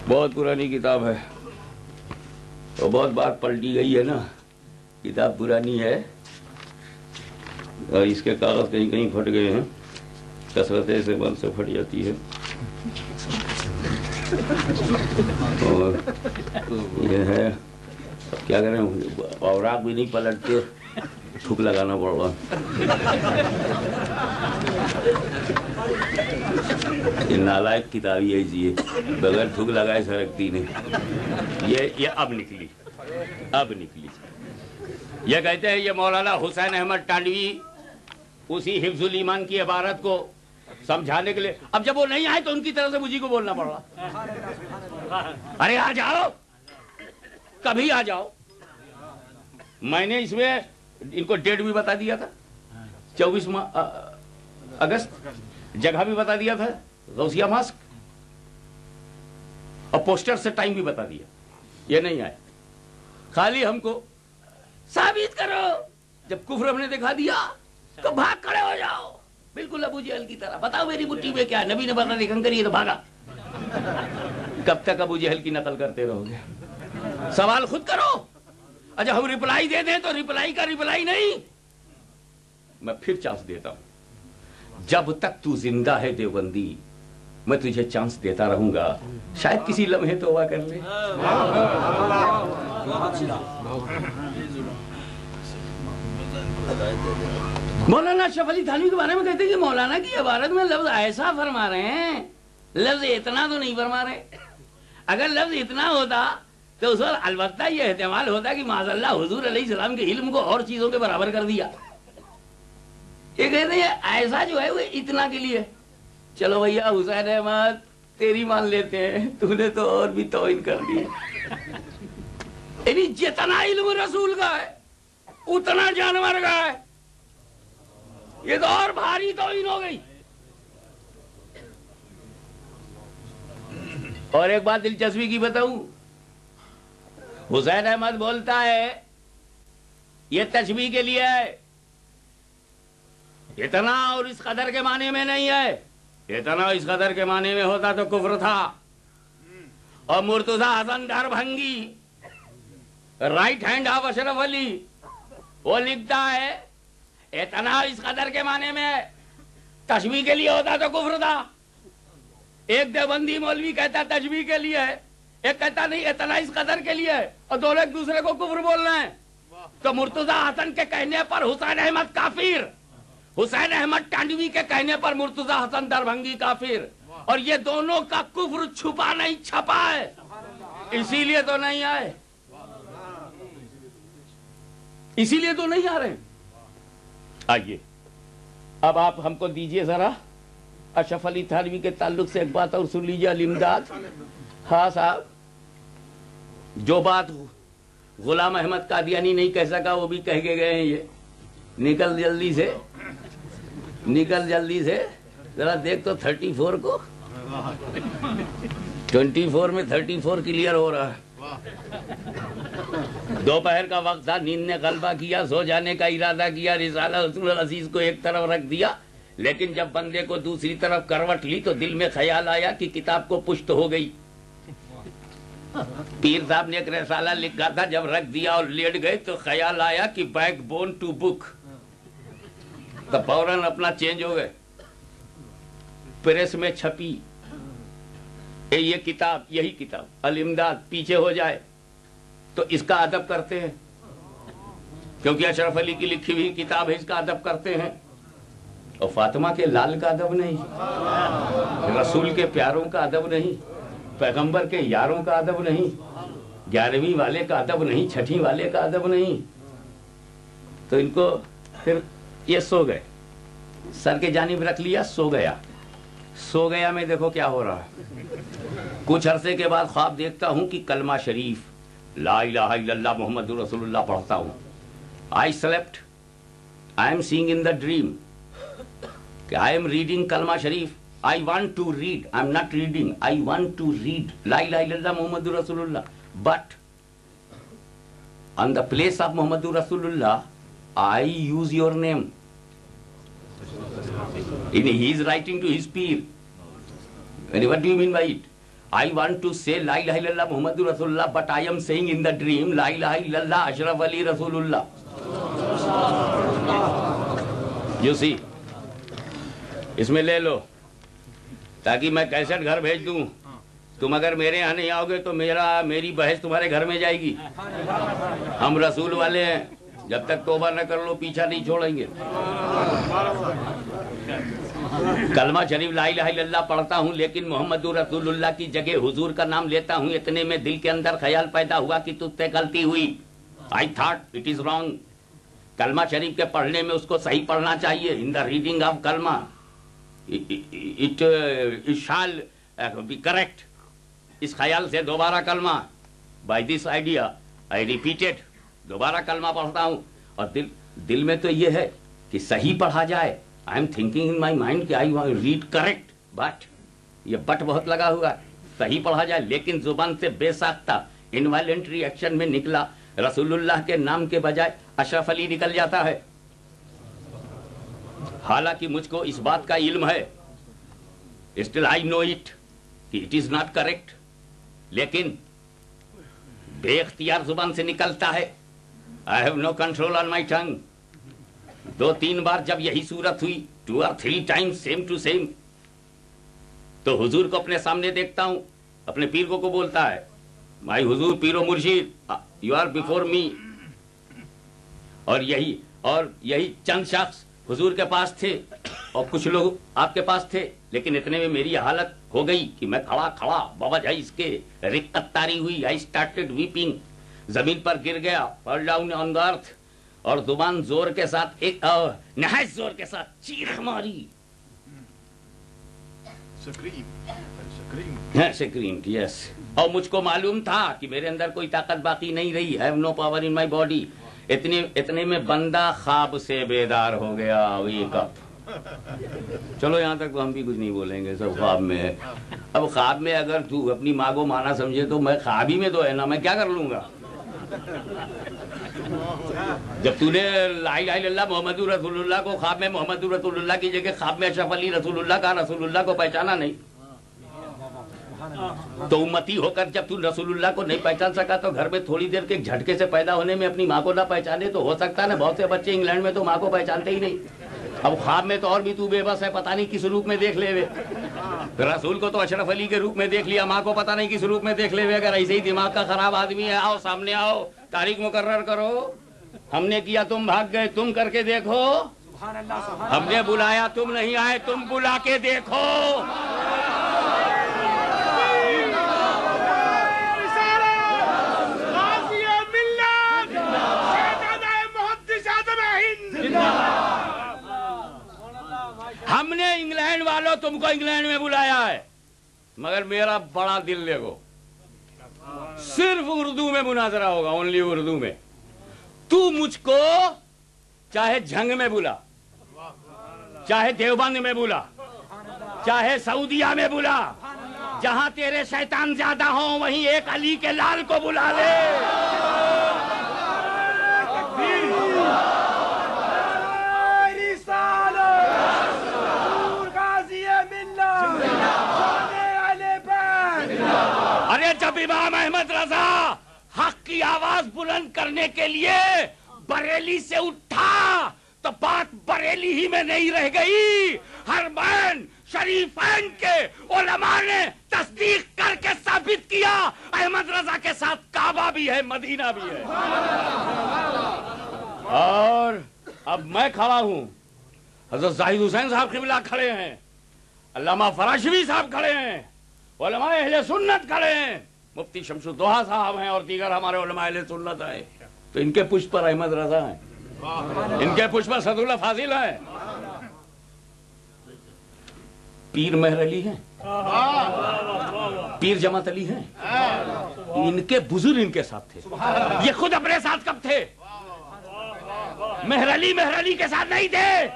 بہت پرانی کتاب ہے، اور بہت بار پلٹی گئی ہے نا. کتاب پرانی ہے اور اس کے کاغذ کہیں کہیں پھٹ گئے ہیں، کثرت سے بند سے پھٹ جاتی ہے. اور یہ ہے کیا کریں, اوراق بھی نہیں پلٹتے, تھوک لگانا پڑ رہا. یہ نالائق کتابی ایسی ہے, بغیر تھوک لگائے سرکتی نہیں. یہ اب نکلی. یہ کہتے ہیں یہ مولانا حسین احمد ٹانڈوی اسی حفظ الایمان کی عبارت کو سمجھانے کے لیے, اب جب وہ نہیں آئے تو ان کی طرف سے مجھے کو بولنا پڑ رہا. ارے آ جاؤ, کبھی آ جاؤ. میں نے اس میں ان کو ڈیٹ بھی بتا دیا تھا, 24 اگست, جگہ بھی بتا دیا تھا, غوثیہ ماسک, اور پوسٹر سے ٹائم بھی بتا دیا. یہ نہیں آئے, خالی ہم کو ثابت کرو. جب کفر ہم نے دکھا دیا تو بھاگ کھڑے ہو جاؤ, بالکل ابو جہل کی طرح. بتاؤ میری مٹھی میں کیا ہے, نبی نے بتا دیا کنکر, یہ تو بھاگا. کب تک ابو جہل کی نقل کرتے رہو گے؟ سوال خود کرو. اچھا ہم ریپلائی دے دیں تو ریپلائی کا ریپلائی نہیں. میں پھر چانس دیتا ہوں, جب تک تو زندہ ہے دیوبندی میں تجھے چانس دیتا رہوں گا, شاید کسی لمحے توبہ کر لے. مولانا اشرف علی تھانوی کے بارے میں کہتے ہیں کہ مولانا کی عبارت میں لفظ ایسا فرما رہے ہیں, لفظ اتنا تو نہیں فرما رہے. اگر لفظ اتنا ہوتا تو اس وقت البتہ یہ احتمال ہوتا کہ معاذ اللہ حضور علیہ السلام کے علم کو اور چیزوں کے برابر کر دیا. یہ کہتے ہیں ایسا جو ہے وہ اتنا کے لیے. چلو بھیا حسین احمد تیری مان لیتے ہیں, تو نے تو اور بھی توہین کر دی. یعنی جتنا علم رسول کا ہے اتنا جانور کا ہے, یہ تو اور بھاری توہین ہو گئی. اور ایک بات دلچسپی کی بتاؤں, حسین احمد بولتا ہے یہ تشبیہ کے لیے ہے, اتنا اور اس قدر کے معنی میں نہیں ہے. اتنا اس قدر کے معنی میں ہوتا تو کفر تھا. اور مرتضی حسن دربھنگی, right hand of Ashraf Ali, وہ لکھتا ہے اتنا اس قدر کے معنی میں تشبیہ کے لیے ہوتا تو کفر تھا. ایک دیوبندی مولوی کہتا تشبیہ کے لیے ہے, ایک کہتا نہیں اتنا اس قدر کے لیے ہے, اور دونوں ایک دوسرے کو کفر بول رہے ہیں. تو مرتضی حسن کے کہنے پر حسین احمد کافر, حسین احمد ٹانڈوی کے کہنے پر مرتضی حسن دربھنگی کافر. اور یہ دونوں کا کفر چھپا نہیں چھپا ہے, اسی لیے تو نہیں آئے, اسی لیے تو نہیں آ رہے. آئیے اب آپ ہم کو دیجئے ذرا اشرف علی تھانوی کے تعلق سے ایک بات اور سن لیجیے. الامداد, ہاں صاحب, جو بات غلام احمد قادیانی نہیں کہہ سکا وہ بھی کہہ کے گئے ہیں. یہ نکل جلدی سے ذرا دیکھ تو 34 کو, 24 میں 34 کلیئر ہو رہا ہے. دوپہر کا وقت تھا, نیند نے غلبہ کیا, سو جانے کا ارادہ کیا, رسالہ رسول العزیز کو ایک طرف رکھ دیا. لیکن جب بندے کو دوسری طرف کروٹ لی تو دل میں خیال آیا کہ کتاب کو پشت ہو گئی. پیر صاحب نے ایک رسالہ لکھا تھا, جب رکھ دیا اور لیٹ گئے تو خیال آیا کہ بیک بون ٹو بک, تو فوراً اپنا چینج ہو گئے. پریس میں چھپی یہ کتاب, یہی کتاب الامداد, پیچھے ہو جائے تو اس کا ادب کرتے ہیں, کیونکہ اشرف علی کی لکھی ہوئی کتاب ہے, اس کا ادب کرتے ہیں. اور فاطمہ کے لال کا ادب نہیں, رسول کے پیاروں کا ادب نہیں, پیغمبر کے یاروں کا ادب نہیں, 11ویں والے کا ادب نہیں, 6ٹھی والے کا ادب نہیں. تو ان کو پھر یہ سو گئے, سر کے جانب رکھ لیا, سو گیا میں دیکھو کیا ہو رہا ہے. کچھ عرصے کے بعد خواب دیکھتا ہوں کہ کلمہ شریف لا الہ الا اللہ محمد رسول اللہ پڑھتا ہوں. I slept, I am seeing in the dream, I am reading کلمہ شریف. I want to read, I am not reading, I want to read لا الہ الا اللہ محمد رسول اللہ. But on the place of محمد رسول اللہ I use your name. He is writing to his peer. What do you mean by it? I want to say La ilaha illallah Muhammadur Rasulullah, but I am saying in the dream La ilaha illallah Ashraf Ali Rasulullah. You see, اس میں لے لو تاکہ میں کیسٹ گھر بھیج دوں تم اگر میرے یہاں نہیں آؤ گے تو میری بحث تمہارے گھر میں جائے گی. ہم رسول والے ہیں, جب تک توبہ نہ کر لو پیچھا نہیں چھوڑیں گے. کلمہ شریف لا الہ الا اللہ پڑھتا ہوں لیکن محمد رسول اللہ کی جگہ حضور کا نام لیتا ہوں. اتنے میں دل کے اندر خیال پیدا ہوا کہ تجھ سے غلطی ہوئی. I thought it is wrong. کلمہ شریف کے پڑھنے میں اس کو صحیح پڑھنا چاہیے. In the reading of کلمہ it shall be correct. اس خیال سے دوبارہ کلمہ by this idea I repeated. دوبارہ کلمہ پڑھتا ہوں اور دل میں تو یہ ہے کہ صحیح پڑھا جائے. I am thinking in my mind کہ I want to read correct, but یہ بٹ بہت لگا ہوا ہے, صحیح پڑھا جائے. لیکن زبان سے بے ساختہ انوالنٹری ایکشن میں نکلا رسول اللہ کے نام کے بجائے اشرف علی نکل جاتا ہے. حالانکہ مجھ کو اس بات کا علم ہے, still I know it کہ it is not correct, لیکن بے اختیار زبان سے نکلتا ہے. I have no control on my tongue. 2-3 بار جب یہی صورت ہوئی, 2 or 3 times same to same, تو حضور کو اپنے سامنے دیکھتا ہوں. اپنے پیر کو بولتا ہے, مائی حضور پیر و مرشید, یو آر بیفور می. اور یہی چند شخص حضور کے پاس تھے اور کچھ لوگ آپ کے پاس تھے. لیکن اتنے میں میری حالت ہو گئی کہ میں کھڑا بوجہ اس کے رقت طاری ہوئی. I started weeping. زمین پر گر گیا, fall down on the earth, اور زبان زور کے ساتھ ایک نہایت زور کے ساتھ چیخ ماری. سکریم, یس. اور مجھ کو معلوم تھا کہ میرے اندر کوئی طاقت باقی نہیں رہی. I have no power in my body. اتنے میں بندہ خواب سے بیدار ہو گیا. wake up. چلو یہاں تک تو ہم بھی کچھ نہیں بولیں گے, سب خواب میں ہے. اب خواب میں اگر تو اپنی ماں کو مانا سمجھے تو میں خواب ہی میں تو ہے نا, میں کیا کر لوں گا. جب تو نے لا الہ الا اللہ محمد رسول اللہ کو خواب میں محمد رسول اللہ کی جگہ خواب میں اشرف علی رسول اللہ کا رسول اللہ کو پہچانا نہیں, تو امتی ہو کر جب تو رسول اللہ کو نہیں پہچان سکا تو گھر میں تھوڑی دیر کے جھٹکے سے پیدا ہونے میں اپنی ماں کو نہ پہچانے تو ہو سکتا ہے نا. بہت سے بچے انگلینڈ میں تو ماں کو پہچانتے ہی نہیں. اب خواب میں تو اور بھی تو بے بس ہے, پتہ نہیں کس روپ میں دیکھ لے ہوئے. رسول کو تو اشرف علی کے روپ میں دیکھ لیا, ماں کو پتہ نہیں کس روپ میں دیکھ لے ہوئے. اگر ایسے ہی دماغ کا خراب آدمی ہے, آؤ سامنے آؤ, تاریخ مقرر کرو. ہم نے کیا تم بھاگ گئے, تم کر کے دیکھو. ہم نے بلایا تم نہیں آئے, تم بلا کے دیکھو. ہم نے انگلینڈ والوں تم کو انگلینڈ میں بلایا ہے, مگر میرا بڑا دل دیکھو, صرف اردو میں مناظرہ ہوگا, اونلی اردو میں. تو مجھ کو چاہے جھنگ میں بلا, چاہے دیوبند میں بلا, چاہے سعودیہ میں بلا, جہاں تیرے شیطان زیادہ ہوں وہیں ایک علی کے لال کو بلا لے. ارے جب امام احمد رضا حق کی آواز بلند کرنے کے لیے بریلی سے اٹھا تو بات بریلی ہی میں نہیں رہ گئی. حرمین شریفین کے علماء نے تصدیق کر کے ثابت کیا احمد رضا کے ساتھ کعبہ بھی ہے, مدینہ بھی ہے. اور اب میں کھڑا ہوں, حضرت زاہد حسین صاحب قبلہ کھڑے ہیں, علامہ فراشوی صاحب کھڑے ہیں, علماء اہل سنت کھڑے ہیں, مفتی شمس الدوحہ صاحب ہیں اور دیگر ہمارے علماء اہل سنت ہیں. تو ان کے پشت پر احمد رضا ہیں, ان کے پشت پر سعد اللہ فاضل ہیں, پیر مہر علی ہیں, پیر جماعت علی ہیں. ان کے بزرگ ان کے ساتھ تھے. یہ خود اپنے ساتھ کب تھے؟ مہر علی کے ساتھ نہیں تھے.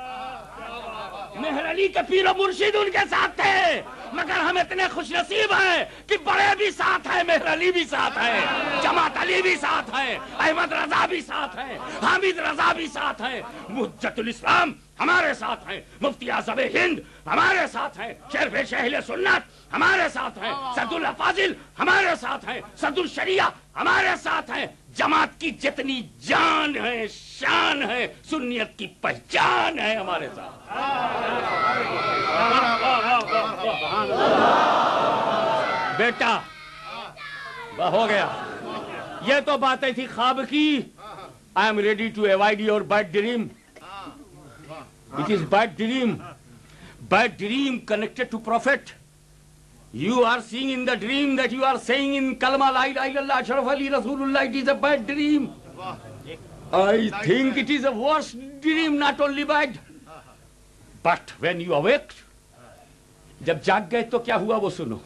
مہر علی کے پیر و مرشد ان کے ساتھ تھے, مگر ہم اتنے خوش نصیب ہیں کہ بڑے بھی ساتھ ہیں, مہر علی بھی ساتھ ہیں, جماعت علی بھی ساتھ ہیں, احمد رضا بھی ساتھ ہیں, حامد رضا بھی ساتھ ہیں, حجت الاسلام ہمارے ساتھ ہیں, مفتی اعظم ہند ہمارے ساتھ ہیں, شیخ اہل سنت ہمارے ساتھ ہیں, سعد اللہ فاضل ہمارے ساتھ ہیں, سعد الشریعہ ہمارے ساتھ ہیں. جماعت کی جتنی جان ہے, شان ہے, سنیت کی پہچان ہے ہمارے ساتھ. بیٹا ہو گیا. یہ تو باتیں تھی خواب کی. I am ready to avoid your bad dream. It is bad dream. Bad dream connected to Prophet. You are seeing in the dream that you are saying in Kalma La ilaha illallah Ashraf Ali Rasulullah. It is a bad dream. I think it is a worse dream, not only bad. But when you awake, جب جاگ گئے تو کیا ہوا وہ سنو.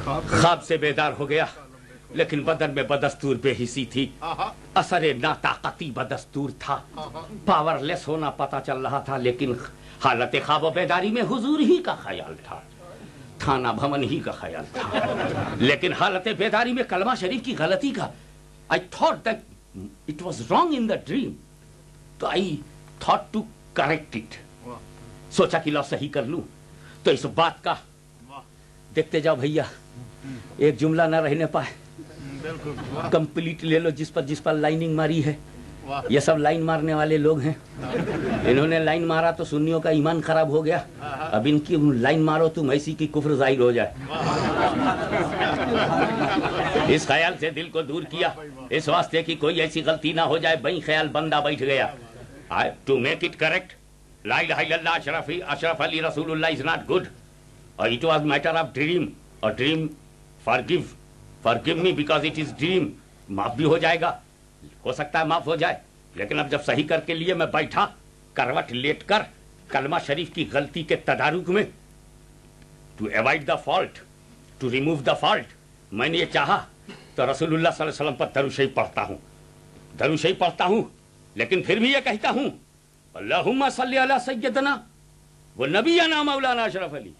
خواب سے بیدار ہو گیا لیکن بدن میں بدستور بے حسی تھی. اثر ناطاقتی بدستور تھا. پاور لیس ہونا پتا چل رہا تھا لیکن حالت خواب و بیداری میں حضور ہی کا خیال تھا. تھانہ بھون ہی کا خیال تھا. لیکن حالت بیداری میں کلمہ شریف کی غلطی کا I thought that it was wrong in the dream. تو I thought to correct it. سوچا کہ لو صحیح کر لوں. تو اس بات کا دیکھتے جاؤ بھیا, ایک جملہ نہ رہنے پائے. کمپلیٹ لے لو جس پر لائننگ ماری ہے. یہ سب لائن مارنے والے لوگ ہیں. انہوں نے لائن مارا تو سنیوں کا ایمان خراب ہو گیا. اب ان کی لائن مارو تم ایسی کی کفر ظاہر ہو جائے. اس خیال سے دل کو دور کیا اس واسطے کی کوئی ایسی غلطی نہ ہو جائے. بھائی خیال بندہ بیٹھ گیا. ٹو میک اٹ کریکٹ, لا الہ الا اللہ اشرف علی رسول اللہ is not good. It was matter of dream. A dream, forgive me because it is dream. معاف بھی ہو جائے گا, ہو سکتا ہے معاف ہو جائے. لیکن اب جب صحیح کر کے لیے میں بیٹھا کروٹ لیٹ کر کلمہ شریف کی غلطی کے تدارک میں, to avoid the fault, to remove the fault, میں نے یہ چاہا تو رسول اللہ صلی اللہ علیہ وسلم پر درود شریف پڑھتا ہوں. لیکن پھر بھی یہ کہتا ہوں اللہم صلی علی سیدنا و نبینا مولانا اشرف علی.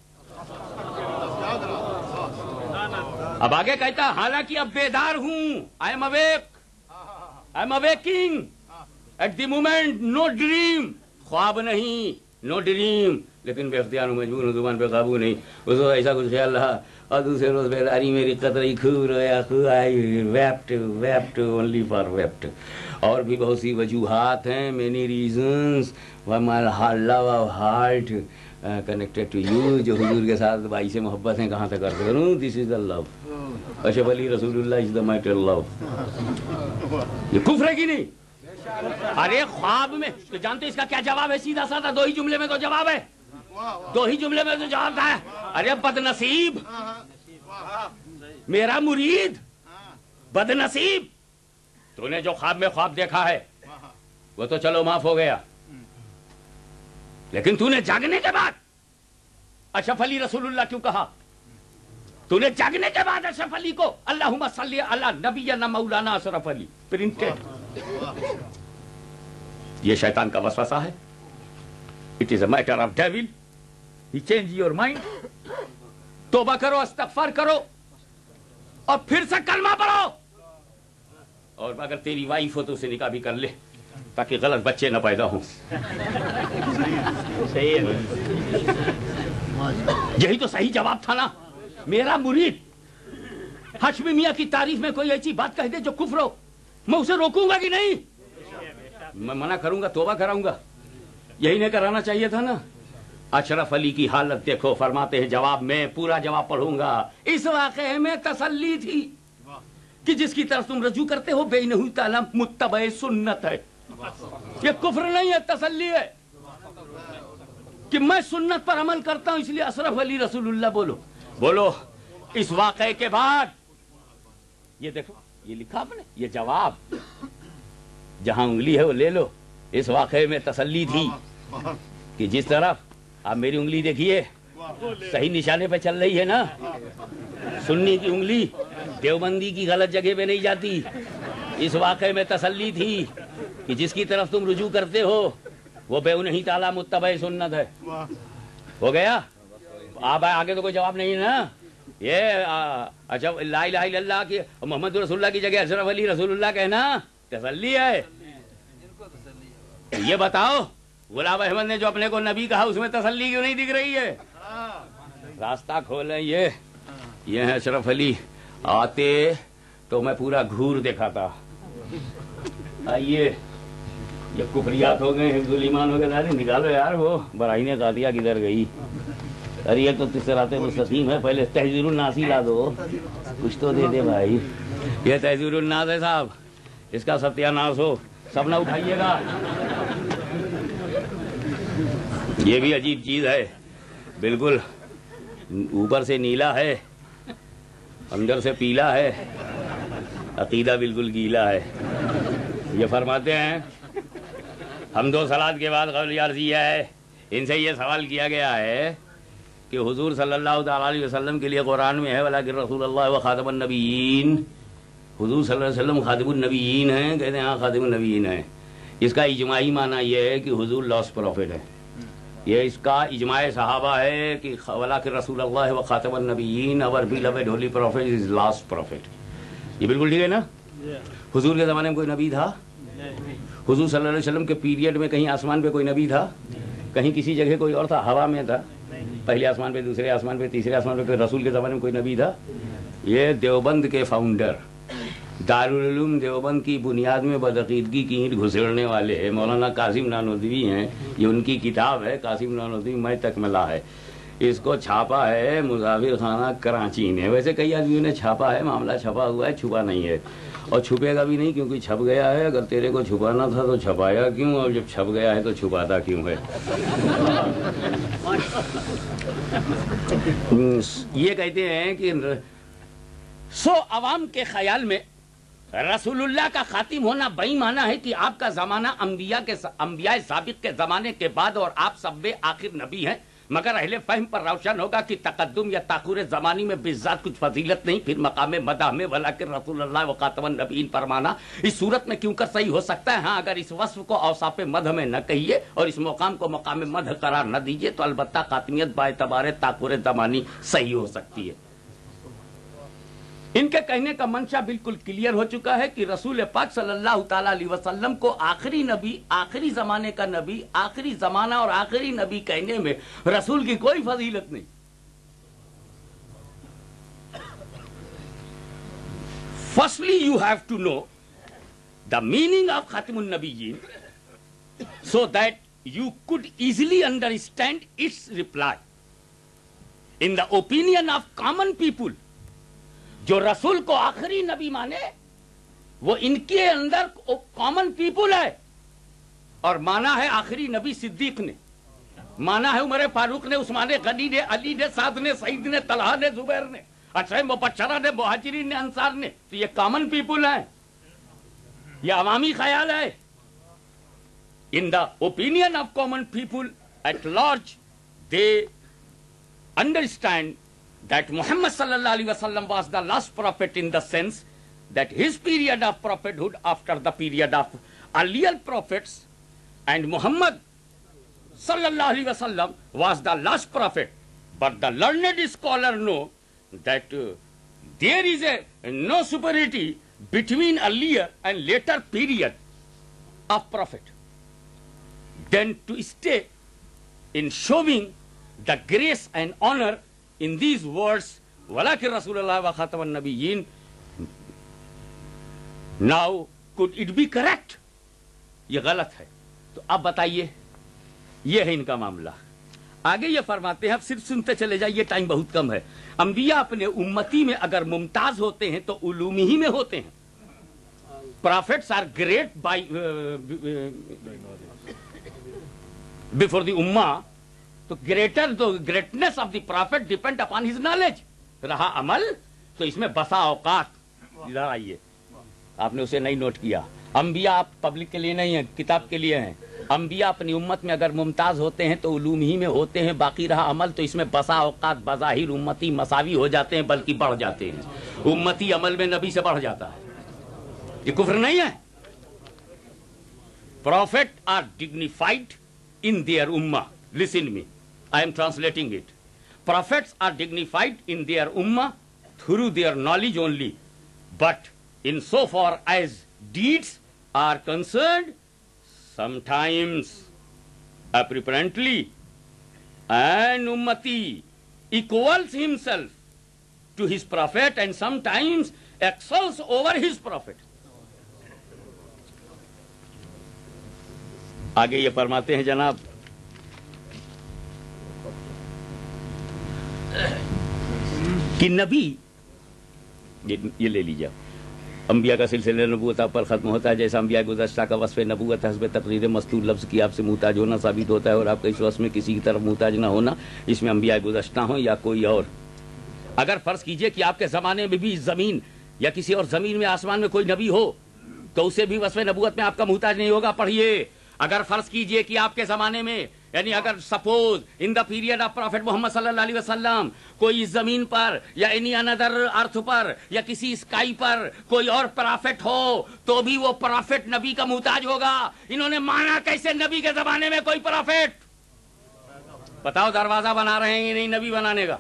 اب آگے کہتا حالانکہ اب بیدار ہوں. I am awake. I am awaking. At the moment no dream. خواب نہیں, no dream. لیکن بے اختیار ہوں, مجبور ہوں, زبان پہ قابو نہیں. اس وقت ایسا کچھ خیال رہا اور دوسرے روز بیداری میری قطرئی خوب رویا. I wept only for wept. اور بھی بہت سی وجوہات ہیں. Many reasons why my love of heart connected to you. جو حضور کے ساتھ بھائی سے محبت ہیں کہاں تک عرض کروں. This is the love. اشرف علی رسول اللہ is the mighty love. یہ کفر ہے کہ نہیں؟ ارے خواب میں تو جانتے اس کا کیا جواب ہے؟ سیدھا سادہ دو ہی جملے میں تو جواب ہے. تھا. ارے بد نصیب, میرا مرید بد نصیب, تو نے جو خواب میں خواب دیکھا ہے وہ تو چلو معاف ہو گیا. لیکن تو نے جاگنے کے بعد اشرف علی رسول اللہ کیوں کہا؟ تو نے جاگنے کے بعد اشرف علی کو اللہم صلی علی نبینا مولانا اشرف علی پرنٹڈ. یہ شیطان کا وسوسہ ہے. It is a matter of devil. He change your mind. توبہ کرو, استغفار کرو اور پھر سے کلمہ پڑھو. اور اگر تیری وائف ہو تو اسے نکاح بھی کر لے تاکہ غلط بچے نہ پیدا ہوں. یہی تو صحیح جواب تھا نا. میرا مرید ہاشمی میاں کی تعریف میں کوئی ایسی بات کہہ دے جو کفر ہو, میں اسے روکوں گا کہ نہیں؟ میں منع کروں گا, توبہ کراؤں گا. یہی نہیں کرانا چاہیے تھا نا. اشرف علی کی حالت دیکھو, فرماتے ہیں جواب میں پورا جواب پڑھوں گا. اس واقعے میں تسلی تھی کہ جس کی طرف تم رجوع کرتے ہو بے نحو تعالی متبع سنت ہے. یہ کفر نہیں ہے, تسلی ہے کہ میں سنت پر عمل کرتا ہوں, اس لیے اشرف علی رسول اللہ بولو. اس واقعے کے بعد یہ دیکھو, یہ لکھا آپ نے, یہ جواب جہاں انگلی ہے وہ لے لو. اس واقعے میں تسلی تھی کہ جس طرف آپ میری انگلی دیکھیے صحیح نشانے پہ چل رہی ہے نا. سنی کی انگلی دیوبندی کی غلط جگہ پہ نہیں جاتی. اس واقعے میں تسلی تھی کہ جس کی طرف تم رجوع کرتے ہو وہ بے نہیں تعالیٰ متبع سنت ہے. ہو گیا. آپ آگے تو کوئی جواب نہیں ہے نا. یہ اچھا لا الہ الا اللہ کی محمد رسول اللہ کی جگہ اشرف علی رسول اللہ کہنا تسلی ہے. یہ بتاؤ غلام احمد نے جو اپنے کو نبی کہا اس میں تسلی کیوں نہیں دکھ رہی ہے؟ راستہ کھولیں. یہ ہے اشرف علی. آتے تو میں پورا گھور دکھاتا. آئیے, یہ کفریات ہو گئے, حفظ الایمان ہو گئے. نکالو یار وہ براہین قاضیہ کدھر گئی. ارے یہ تو صراط مستقیم ہے، پہلے تحذیر الناس ہی لا دو، کچھ تو دے دے بھائی. یہ تحذیر الناس ہے صاحب، اس کا ستیہ ناس ہو، سب نہ اٹھائیے گا. یہ بھی عجیب چیز ہے، بالکل اوپر سے نیلا ہے، اندر سے پیلا ہے، عقیدہ بالکل گیلا ہے. یہ فرماتے ہیں حمد و صلات کے بعد قول عرضیہ ہے، ان سے یہ سوال کیا گیا ہے کہ حضور صلی اللہ تعالیٰ علیہ وسلم کے لیے قرآن میں ہے ولیکن رسول اللہ و خاتم النبیین، حضور صلی اللہ علیہ وسلم خاتم النبیین ہیں. کہتے ہیں ہاں خاتم النبیین ہیں. اس کا اجماعی معنی یہ ہے کہ حضور لاسٹ پروفٹ ہے. یہ اس کا اجماع صحابہ ہے کہ ولیکن رسول اللہ و خاتم النبیین اور بیلوڈ ہولی پروفٹ از لاسٹ پروفٹ. یہ بالکل ٹھیک ہے نا؟ حضور کے زمانے میں کوئی نبی تھا؟ حضور صلی اللہ علیہ وسلم کے پیریڈ میں کہیں آسمان پہ کوئی نبی تھا؟ کہیں کسی جگہ کوئی اور تھا؟ ہوا میں تھا، پہلے آسمان پہ، دوسرے آسمان پہ، تیسرے آسمان پہ. کوئی رسول کے زمانے میں کوئی نبی تھا؟ یہ دیوبند کے فاؤنڈر، دارالعلوم دیوبند کی بنیاد میں بدعقیدگی کی اینٹ گھسیڑنے والے مولانا قاسم نانوتوی ہیں. یہ ان کی کتاب ہے قاسم نانوتوی میں تکملہ ہے. اس کو چھاپا ہے مسافر خانہ کراچی نے. ویسے کئی آدمیوں نے چھاپا ہے، معاملہ چھپا ہوا ہے، چھپا نہیں ہے اور چھپے گا بھی نہیں کیونکہ چھپ گیا ہے. اگر تیرے کو چھپانا تھا تو چھپایا کیوں، اور جب چھپ گیا ہے تو چھپاتا کیوں ہے؟ یہ کہتے ہیں کہ عوام کے خیال میں رسول اللہ کا خاتم ہونا بئی معنی ہے کہ آپ کا زمانہ انبیاء سابق کے زمانے کے بعد اور آپ سب آخر نبی ہیں. مگر اہل فہم پر روشن ہوگا کہ تقدم یا تاخر زمانی میں بذات کچھ فضیلت نہیں. پھر مقام مدح میں ولیکن رسول اللہ و خاتم النبیین فرمانا اس صورت میں کیوں کر صحیح ہو سکتا ہے؟ ہاں اگر اس وصف کو اوصاف مدح میں نہ کہیے اور اس مقام کو مقام مدح قرار نہ دیجیے تو البتہ خاتمیت با اعتبار تاخر زمانی صحیح ہو سکتی ہے. ان کے کہنے کا منشا بالکل کلیئر ہو چکا ہے کہ رسول پاک صلی اللہ تعالیٰ علیہ وسلم کو آخری نبی، آخری زمانے کا نبی، آخری زمانہ اور آخری نبی کہنے میں رسول کی کوئی فضیلت نہیں. Firstly, you have to know the meaning of Khatim al-Nabiyyin so that you could easily understand its reply. In the opinion of common people, جو رسول کو آخری نبی مانے وہ ان کے اندر کامن پیپل ہے، اور مانا ہے آخری نبی صدیق نے، مانا ہے عمر فاروق نے، عثمان غنی نے، علی نے، سعد نے، سعید نے، طلحہ نے، زبیر نے، عشرہ مبشرہ نے، مہاجرین نے، انصار نے. تو یہ کامن پیپل ہیں، یہ عوامی خیال ہے. In the opinion of common people at large, they understand that Muhammad sallallahu alaihi wasallam was the last prophet in the sense that his period of prophethood after the period of earlier prophets, and Muhammad sallallahu alaihi wasallam was the last prophet. But the learned scholar know that there is no superiority between earlier and later period of prophet. Then to stay in showing the grace and honor in these words, وَلَكِنْ رَسُولَ اللَّهِ وَخَاتَمَ النَّبِيِّينَ. Now, could it be correct? یہ غلط ہے. تو اب بتائیے، یہ ہے ان کا معاملہ. آگے یہ فرماتے ہیں، اب صرف سنتے چلے جائیے، ٹائم بہت کم ہے. انبیاء اپنے امتی میں اگر ممتاز ہوتے ہیں تو علومی ہی میں ہوتے ہیں. Prophets are great by before the ummah. تو greatness of the prophet depend upon his knowledge. رہا عمل تو اس میں بسا اوقات. ادھر آئیے، آپ نے اسے نہیں نوٹ کیا. انبیاء آپ پبلک کے لیے نہیں ہیں، کتاب کے لیے ہیں. انبیاء اپنی امت میں اگر ممتاز ہوتے ہیں تو علوم ہی میں ہوتے ہیں. باقی رہا عمل تو اس میں بسا اوقات بظاہر امتی مساوی ہو جاتے ہیں، بلکہ بڑھ جاتے ہیں. امتی عمل میں نبی سے بڑھ جاتا ہے. یہ کفر نہیں ہے. Prophet are dignified in their ummah. Listen me, I am translating it. Prophets are dignified in their ummah through their knowledge only. But in so far as deeds are concerned, sometimes apparently an ummati equals himself to his prophet and sometimes excels over his prophet. آگے یہ فرماتے ہیں جناب، کہ نبی یہ لے لیجیے انبیاء کا سلسلہ نبوت آپ پر ختم ہوتا ہے، جیسا انبیاء گزشتہ کا وصف نبوت حسب تقریر مستور لفظ کی آپ سے محتاج ہونا ثابت ہوتا ہے، اور آپ کا اس وصف میں کسی کی طرف محتاج نہ ہونا، اس میں انبیاء گزشتہ ہوں یا کوئی اور۔ اگر فرض کیجئے کہ آپ کے زمانے میں بھی زمین یا کسی اور زمین میں آسمان میں کوئی نبی ہو تو اسے بھی وصف نبوت میں آپ کا محتاج نہیں ہوگا۔ پڑھیے، اگر فرض کیجئے کہ آپ کے زمانے میں، یعنی اگر suppose in the period of prophet Muhammad صلی اللہ علیہ وسلم کوئی زمین پر یا اینی اندر ارتھ پر یا کسی اسکائی پر کوئی اور پرافٹ ہو تو بھی وہ پرافٹ نبی کا محتاج ہوگا۔ انہوں نے مانا کیسے نبی کے زمانے میں کوئی پرافٹ؟ بتاؤ، دروازہ بنا رہے ہیں یہ نہیں نبی بنانے کا؟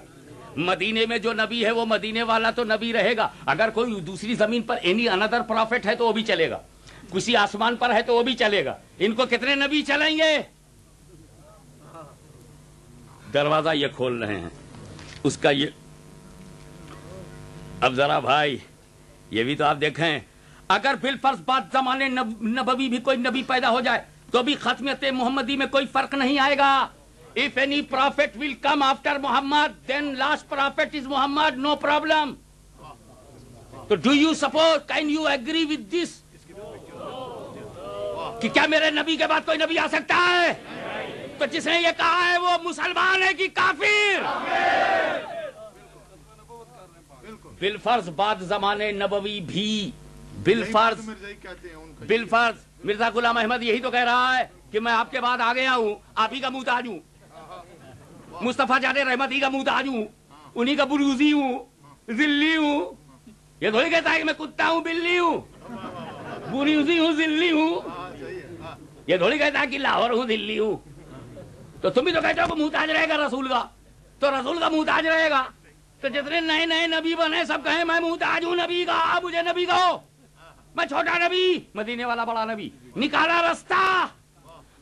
مدینے میں جو نبی ہے وہ مدینے والا تو نبی رہے گا، اگر کوئی دوسری زمین پر اینی اندر پرافٹ ہے تو وہ بھی چلے گا، کسی آسمان پر ہے تو وہ بھی چلے گا۔ ان کو کتنے نبی چلیں گے؟ دروازہ یہ کھول رہے ہیں اس کا۔ یہ اب ذرا بھائی یہ بھی تو آپ دیکھیں، اگر بالفرض بعد زمانے نبوی بھی کوئی نبی پیدا ہو جائے تو بھی ختمیت محمدی میں کوئی فرق نہیں آئے گا۔ If any prophet will come after Muhammad, then last prophet is Muhammad, no problem. So do you suppose, can you agree with this? کہ کیا میرے نبی کے بعد کوئی نبی آ سکتا ہے؟ تو جس نے یہ کہا ہے وہ مسلمان ہے کہ کافر؟ بالفرض بعد زمانے نبوی بھی بالفرض مرزا غلام احمد یہی تو کہہ رہا ہے کہ میں آپ کے بعد آ گیا ہوں، آپ ہی کا محتاج ہوں، مصطفیٰ جان رحمتی کا محتاج ہوں، انہی کا بروزی ہوں، ذلی ہوں۔ یہ تھوڑی کہتا ہے کہ میں کتا ہوں، بلی ہوں، بروزی ہوں، ذلی ہوں۔ یہ تھوڑی کہتا ہے کہ لاہور ہوں، دلی ہوں۔ تو تم بھی تو کہتے ہو کہ محتاج رہے گا رسول کا، تو رسول کا محتاج رہے گا۔ تو جتنے نئے نئے نبی بنے سب کہیں میں محتاج ہوں نبی کا، مجھے نبی کہو، میں چھوٹا نبی، مدینے والا بڑا نبی۔ نکالا رستہ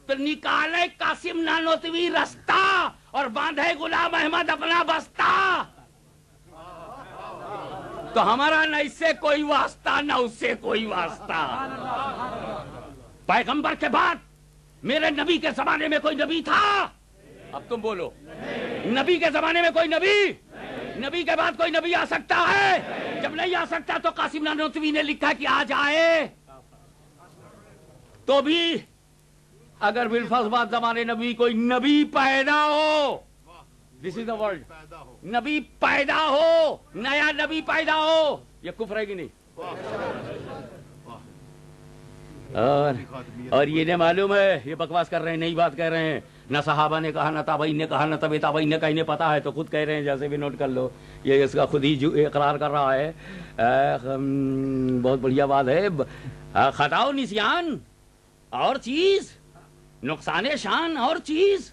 تو نکالے قاسم نانوتوی رستہ اور باندھے غلام احمد اپنا بستہ۔ تو ہمارا نہ اس سے کوئی واسطہ نہ اس سے کوئی واسطہ۔ پیغمبر کے بعد میرے نبی کے زمانے میں کوئی نبی تھا؟ اب تم بولو، نبی کے زمانے میں کوئی نبی کے بعد کوئی نبی آ سکتا ہے؟ جب نہیں آ سکتا تو قاسم نانوتوی نے لکھا کہ آ جائے۔ تو بھی اگر بالفرض بعد زمانے نبی کوئی نبی پیدا ہو، دس از دا ورلڈ، نبی پیدا ہو، نیا نبی پیدا ہو، یہ کفر ہے کہ نہیں؟ اور یہ نہ معلوم ہے، یہ بکواس کر رہے ہیں، نئی بات کہہ رہے ہیں، نہ صحابہ نے کہا، نہ تابعین نے کہا، نہ تبع تابعین نے کہا، انہیں پتا ہے تو خود کہہ رہے ہیں، جیسے بھی نوٹ کر لو، یہ اس کا خود ہی اقرار کر رہا ہے۔ بہت بڑھیا بات ہے۔ خطا و نسیان اور چیز، نقصان شان اور چیز،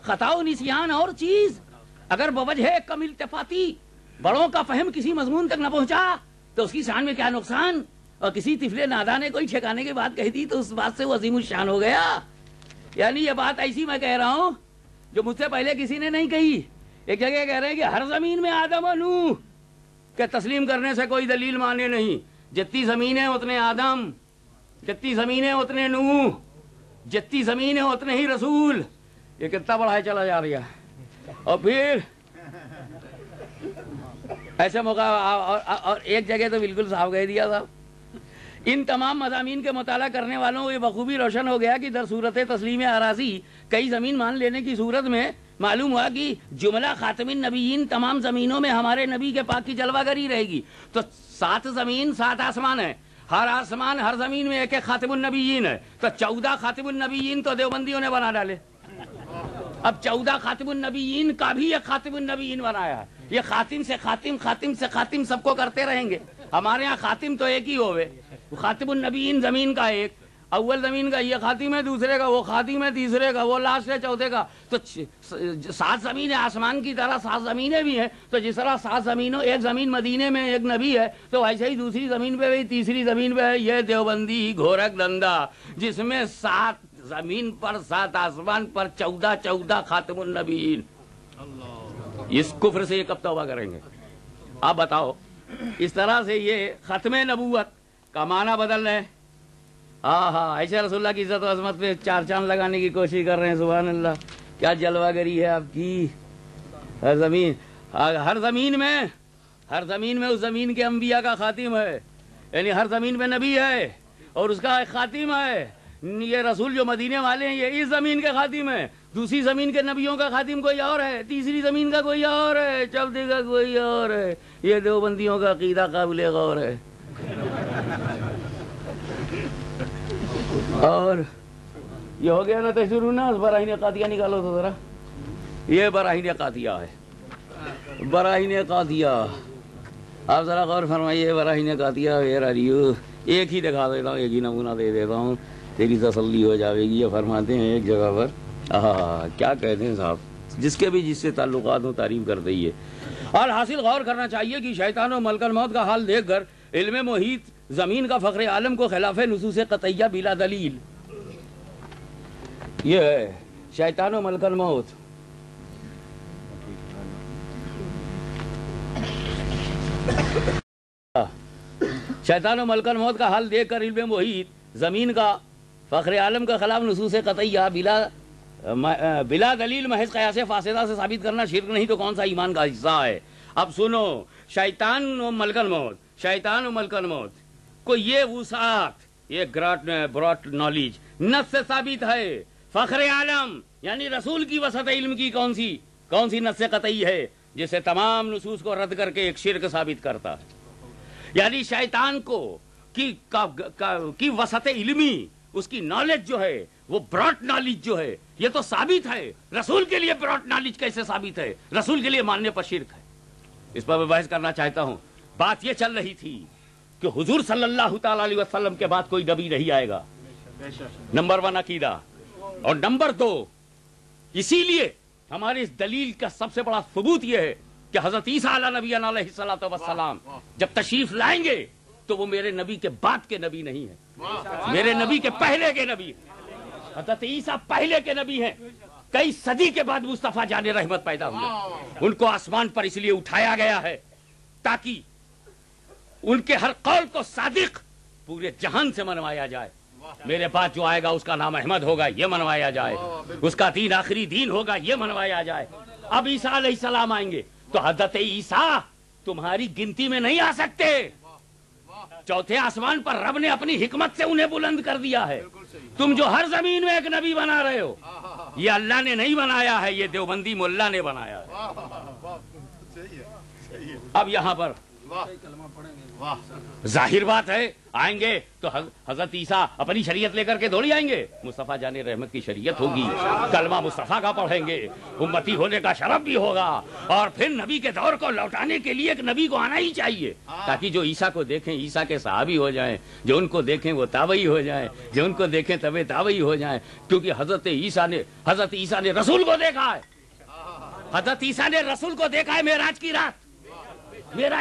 خطا و نسیان اور چیز۔ اگر بوجہ کم التفاتی بڑوں کا فہم کسی مضمون تک نہ پہنچا تو اس کی شان میں کیا نقصان؟ اور کسی طفل ناداں نے کوئی ٹھکانے کی بات کہہ دی تو اس بات سے وہ عظیم الشان ہو گیا۔ یعنی یہ بات ایسی میں کہہ رہا ہوں جو مجھ سے پہلے کسی نے نہیں کہی۔ ایک جگہ کہہ رہے ہیں کہ ہر زمین میں آدم و نوح کہ تسلیم کرنے سے کوئی دلیل مانے نہیں، جتنی زمینیں اتنے آدم، جتنی زمینیں اتنے نوح، جتنی زمینیں اتنے ہی رسول۔ یہ کتنا بڑھائے چلا جا رہا ہے۔ اور پھر ایسے موقع اور ایک جگہ تو بالکل صاف کہہ دیا تھا، ان تمام مضامین کے مطالعہ کرنے والوں کو یہ بخوبی روشن ہو گیا کہ در صورت تسلیم اراضی کئی زمین مان لینے کی صورت میں معلوم ہوا کہ جملہ خاتم النبیین تمام زمینوں میں ہمارے نبی کے پاک کی جلوہ گری رہے گی۔ تو 7 زمین 7 آسمان ہے، ہر آسمان ہر زمین میں ایک ایک خاتم النبیین ہے، تو 14 خاتم النبیین تو دیوبندیوں نے بنا ڈالے۔ اب 14 خاتم النبیین کا بھی ایک خاتم النبیین بنایا ہے۔ یہ خاتم سے خاتم، خاتم سے خاتم سب کو کرتے رہیں گے۔ ہمارے ہاں خاتم تو ایک ہی ہوئے، خاتم النبیین زمین کا ایک، اول زمین کا یہ خاتم ہے، دوسرے کا وہ خاتم ہے، تیسرے کا وہ لاسٹ ہے، چوتھے کا۔ تو 7 زمینیں آسمان کی طرح 7 زمینیں بھی ہیں، تو جس طرح 7 زمینوں، ایک زمین مدینے میں ایک نبی ہے، تو ایسے ہی دوسری زمین پہ بھی، تیسری زمین پہ ہے یہ دیوبندی گھورک دندا، جس میں 7 زمین پر 7 آسمان پر 14 خاتم النبیین۔ اس کفر سے یہ کب توبہ کریں گے؟ آپ بتاؤ۔ اس طرح سے یہ ختم نبوت کا معنی بدل رہے ہیں۔ ایسے رسول اللہ کی عزت و عظمت پہ 4 چاند لگانے کی کوشش کر رہے ہیں۔ سبحان اللہ، کیا جلوہ گری ہے آپ کی۔ ہر زمین ہر زمین میں اس زمین کے انبیاء کا خاتم ہے، یعنی ہر زمین میں نبی ہے اور اس کا ایک خاتم ہے. یہ رسول جو مدینے والے ہیں یہ اس زمین کے خاتم ہے، دوسری زمین کے نبیوں کا خاتم کوئی اور ہے، تیسری زمین کا کوئی اور ہے، چوتھے کا کوئی اور ہے. یہ دیوبندیوں کا عقیدہ قابل غور ہے. اور یہ ہو گیا نا تشہیر الناس. براہین قاطیہ نکالو تو ذرا. یہ براہین قاطیہ ہے، براہین قاطیہ. آپ ذرا غور فرمائیے. براہین قاطیہ ایک ہی دکھا دیتا ہوں، ایک ہی نمونہ دے دیتا ہوں، تیری تسلی ہو جائے گی. یہ فرماتے ہیں ایک جگہ پر، کیا کہتے ہیں صاحب، جس کے بھی جس سے تعلقات ہوں تعریف کر دئیے. اور حاصل غور کرنا چاہیے کہ شیطان و ملک الموت کا حال دیکھ کر علم محیط زمین کا فخر عالم کو خلاف نصوص قطعیہ بلا دلیل. یہ ہے شیطان و ملک الموت. شیطان و ملک الموت کا حال دیکھ کر علم محیط زمین کا فخر عالم کا خلاف نصوص قطعیہ بلا دلیل محض قیاس فاسدہ سے ثابت کرنا شرک نہیں تو کون سا ایمان کا حصہ ہے. اب سنو، شیطان و ملک الموت کو یہ وسعت، یہ براٹ نالج نص سے ثابت ہے. فخر عالم یعنی رسول کی وسعت علم کی کون سی نص قطعی ہے جسے تمام نصوص کو رد کر کے ایک شرک ثابت کرتا ہے. یعنی شیطان کو کی وسعت علمی، اس کی نالج جو ہے وہ براٹ نالج جو ہے، یہ تو ثابت ہے. رسول کے لیے براٹ نالج کیسے ثابت ہے؟ رسول کے لیے ماننے پر شرک ہے. اس پر میں بحث کرنا چاہتا ہوں. بات یہ چل رہی تھی کہ حضور صلی اللہ تعالی علیہ وسلم کے بعد کوئی نبی نہیں آئے گا. نمبر 1 عقیدہ. اور نمبر 2 اسی لیے ہماری اس دلیل کا سب سے بڑا ثبوت یہ ہے کہ حضرت عیسیٰ علیہ نبی علیہ الصلوۃ والسلام جب تشریف لائیں گے تو وہ میرے نبی کے بعد کے نبی نہیں ہیں، میرے نبی کے پہلے کے نبی. حضرت عیسیٰ پہلے کے نبی ہیں. کئی صدی کے بعد مصطفیٰ جان رحمت پیدا ہوئے. ان کو آسمان پر اس لیے اٹھایا گیا ہے تاکہ ان کے ہر قول کو صادق پورے جہان سے منوایا جائے. میرے پاس جو آئے گا اس کا نام احمد ہوگا، یہ منوایا جائے. اس کا دین آخری دین ہوگا، یہ منوایا جائے. اب عیسیٰ علیہ السلام آئیں گے تو حضرت عیسیٰ تمہاری گنتی میں نہیں آ سکتے. چوتھے آسمان پر رب نے اپنی حکمت سے انہیں بلند کر دیا ہے. تم جو ہر زمین میں ایک نبی بنا رہے ہو، یہ اللہ نے نہیں بنایا ہے، یہ دیوبندی ملا نے بنایا ہے. اب یہاں پر ظاہر بات ہے آئیں گے تو حضرت عیسیٰ اپنی شریعت لے کر کے تھوڑی آئیں گے. مصطفیٰ جان رحمت کی شریعت ہوگی، کلمہ مصطفیٰ کا پڑھیں گے، امتی ہونے کا شرف بھی ہوگا. اور پھر نبی کے دور کو لوٹانے کے لیے ایک نبی کو آنا ہی چاہیے تاکہ جو عیسیٰ کو دیکھیں عیسیٰ کے صحابی ہو جائیں، جو ان کو دیکھیں وہ تابعی ہو جائیں، جو ان کو دیکھیں تبے تابعی ہو جائیں. کیونکہ حضرت عیسیٰ نے رسول کو دیکھا ہے. حضرت عیسیٰ نے رسول کو دیکھا ہے معراج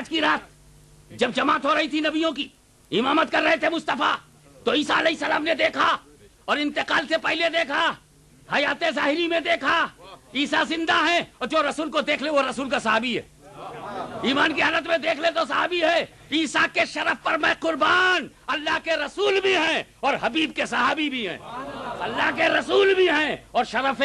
کی رات جب جماعت ہو رہی تھی نبیوں کی، امامت کر رہے تھے مصطفیٰ، تو عیسیٰ علیہ السلام نے دیکھا. اور انتقال سے پہلے دیکھا، حیات ظاہری میں دیکھا. عیسیٰ زندہ ہے اور جو رسول کو دیکھ لے وہ رسول کا صحابی ہے. ایمان کی حالت میں دیکھ لے تو صحابی ہے. عیسیٰ کے شرف پر میں قربان، اللہ کے رسول بھی ہیں اور حبیب کے صحابی بھی ہیں. اللہ کے رسول بھی ہیں اور شرف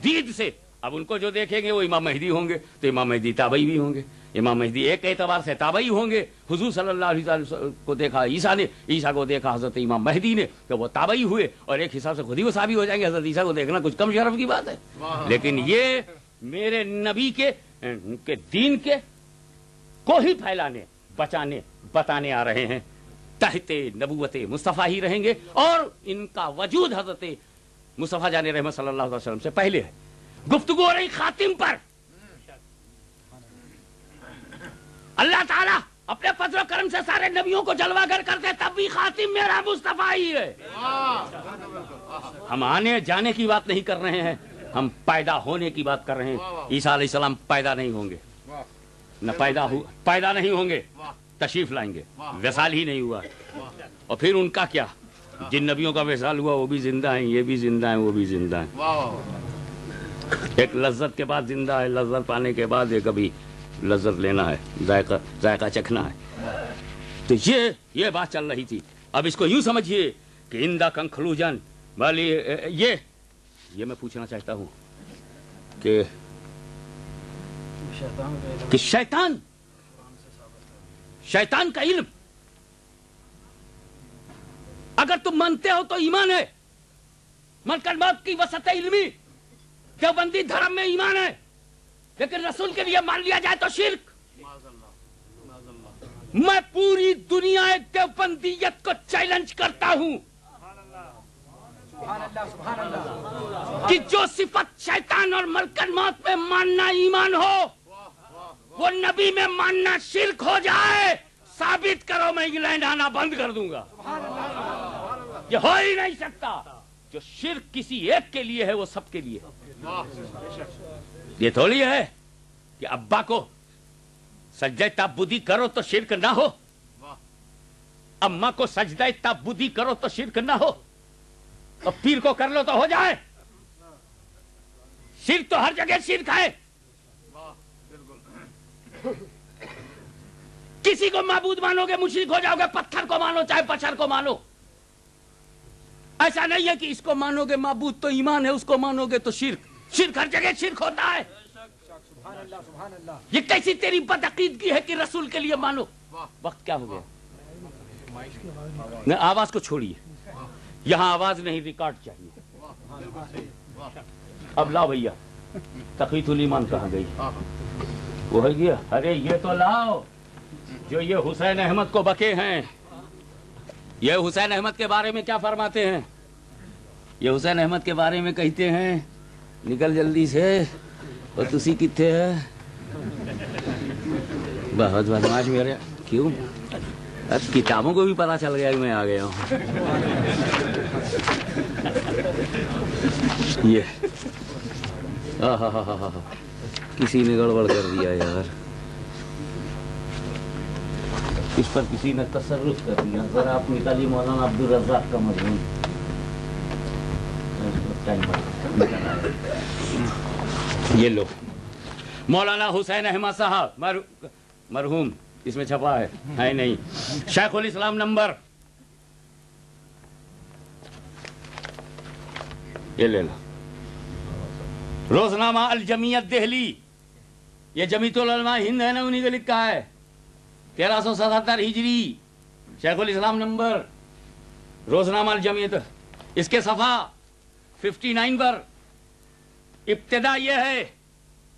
دید سے اب ان کو جو دیکھیں گے وہ امام مہدی ہوں گے تو امام مہدی تابعی بھی ہوں گے. امام مہدی ایک اعتبار سے تابعی ہوں گے. حضور صلی اللہ علیہ وسلم کو دیکھا عیسیٰ نے، عیسیٰ کو دیکھا حضرت امام مہدی نے تو وہ تابعی ہوئے اور ایک حساب سے خود ہی وہ صحابی ہو جائیں گے. حضرت عیسیٰ کو دیکھنا کچھ کم شرف کی بات ہے. لیکن یہ میرے نبی کے دین کے کو ہی پھیلانے، بچانے، بتانے آ رہے ہیں. تحت نبوت مصطفیٰ ہی رہیں گے اور ان کا وجود حضرت مصطفیٰ جان رحمت صلی اللہ علیہ وسلم سے پہلے ہے. گفتگو ہو رہی خاتم پر. اللہ تعالیٰ اپنے فضل و کرم سے سارے نبیوں کو جلوہ گر کرتے تب بھی خاتم میرا مصطفیٰ ہی ہے. ہم آنے جانے کی بات نہیں کر رہے ہیں، ہم پیدا ہونے کی بات کر رہے ہیں. عیسیٰ علیہ السلام پیدا نہیں ہوں گے، نہ پیدا نہیں ہوں گے، تشریف لائیں گے. وصال ہی نہیں ہوا. اور پھر ان کا کیا؟ جن نبیوں کا وصال ہوا وہ بھی زندہ ہیں، یہ بھی زندہ ہیں، وہ بھی زندہ ہیں. ایک لذت کے بعد زندہ ہے، لذت پانے کے بعد ایک ابھی لذت لینا ہے، ذائقہ چکھنا ہے. تو یہ بات چل رہی تھی. اب اس کو یوں سمجھیے کہ ان دا کنکلوژن والی، یہ میں پوچھنا چاہتا ہوں کہ کہ شیطان کا علم اگر تم مانتے ہو تو ایمان ہے، ملکن موت کی وسط علمی، دیوبندی دھرم میں ایمان ہے، لیکن رسول کے لیے مان لیا جائے تو شرک۔ میں پوری دنیا دیوبندیت کو چیلنج کرتا ہوں کہ جو صفت شیطان اور ملکن موت میں ماننا ایمان ہو، وہ نبی میں ماننا شرک ہو جائے، ثابت کرو، میں انگلینڈ آنا بند کر دوں گا۔ یہ ہو ہی نہیں سکتا۔ جو شرک کسی ایک کے لیے ہے وہ سب کے لیے ہے۔ یہ تھوڑی ہے کہ ابا کو سجدہ تعبدی کرو تو شرک نہ ہو، اماں کو سجدہ تعبدی کرو تو شرک نہ ہو، اور پیر کو کر لو تو ہو جائے۔ شرک تو ہر جگہ شرک ہے۔ کسی کو معبود مانو گے مشرک ہو جاؤ گے، پتھر کو مانو چاہے بشر کو مانو۔ ایسا نہیں ہے کہ اس کو مانو گے معبود تو ایمان ہے، اس کو مانو گے تو شرک۔ شرک ہر جگہ شرک ہوتا ہے۔ یہ کیسی تیری بدعقیدگی ہے کہ رسول کے لیے مانو؟ وقت کیا ہو گیا؟ آواز کو چھوڑیے، یہاں آواز نہیں، ریکارڈ چاہیے۔ اب لاؤ بھیا، تقویت الایمان کہاں گئی؟ وہ ہے گیا؟ ارے یہ تو لاؤ جو یہ حسین احمد کو بکے ہیں۔ یہ حسین احمد کے بارے میں کیا فرماتے ہیں؟ یہ حسین احمد کے بارے میں کہتے ہیں نکل جلدی سے، اور تسی کتنے ہے؟ بہت بدماش میرے۔ کیوں؟ اب کتابوں کو بھی پتا چل گیا کہ میں آ گیا ہوں۔ یہ کسی نے گڑبڑ کر دیا یار، اس پر کسی نے تصرف کر دیا۔ ذرا آپ نکالیے مولانا عبدالرزاق کا مضمون۔ یہ لو مولانا حسین احمد صاحب مرحوم، اس میں چھپا ہے نہیں، شیخ الاسلام نمبر، یہ لے لو۔ روزنامہ الجمیت دہلی، یہ جمیعت العلماء ہند ہے نا، انہی کو لکھا ہے، 1377 ہجری، شیخ الاسلام نمبر، روزنامہ الجمیت۔ اس کے صفحہ 59 پر ابتدا یہ ہے،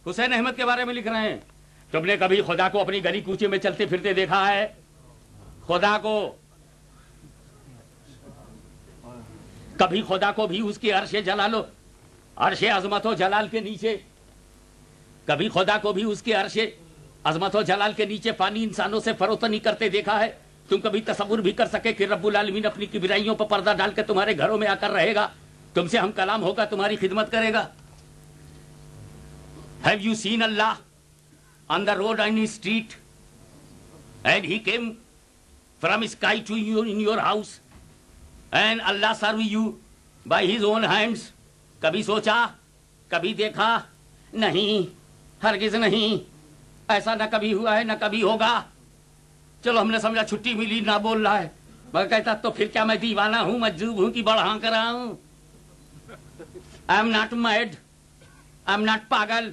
حسین احمد کے بارے میں لکھ رہے ہیں، تم نے کبھی خدا کو اپنی گلی کوچے میں چلتے پھرتے دیکھا ہے؟ خدا کو کبھی خدا کو بھی اس کی عرش جلال و عرش عظمت و جلال کے نیچے، کبھی خدا کو بھی اس کے عرش عظمت و جلال کے نیچے فانی انسانوں سے فروتنی کرتے دیکھا ہے؟ تم کبھی تصور بھی کر سکے کہ رب العالمین اپنی کبریائیوں پر پردہ ڈال کے تمہارے گھروں میں آ کر رہے گا، تم سے ہم کلام ہوگا، تمہاری خدمت کرے گا؟ Have you seen Allah on the road on his street and he came from sky to you in your house and Allah serve you by his own hands? کبھی سوچا، کبھی دیکھا؟ نہیں، ہرگز نہیں، ایسا نہ کبھی ہوا ہے نہ کبھی ہوگا۔ چلو ہم نے سمجھا چھٹی ملی، نہ بول رہا ہے، مگر کہتا تو پھر کیا میں دیوانہ ہوں، مجذوب ہوں کہ بڑھا کر رہا ہوں؟ I am not mad, I am not پاگل۔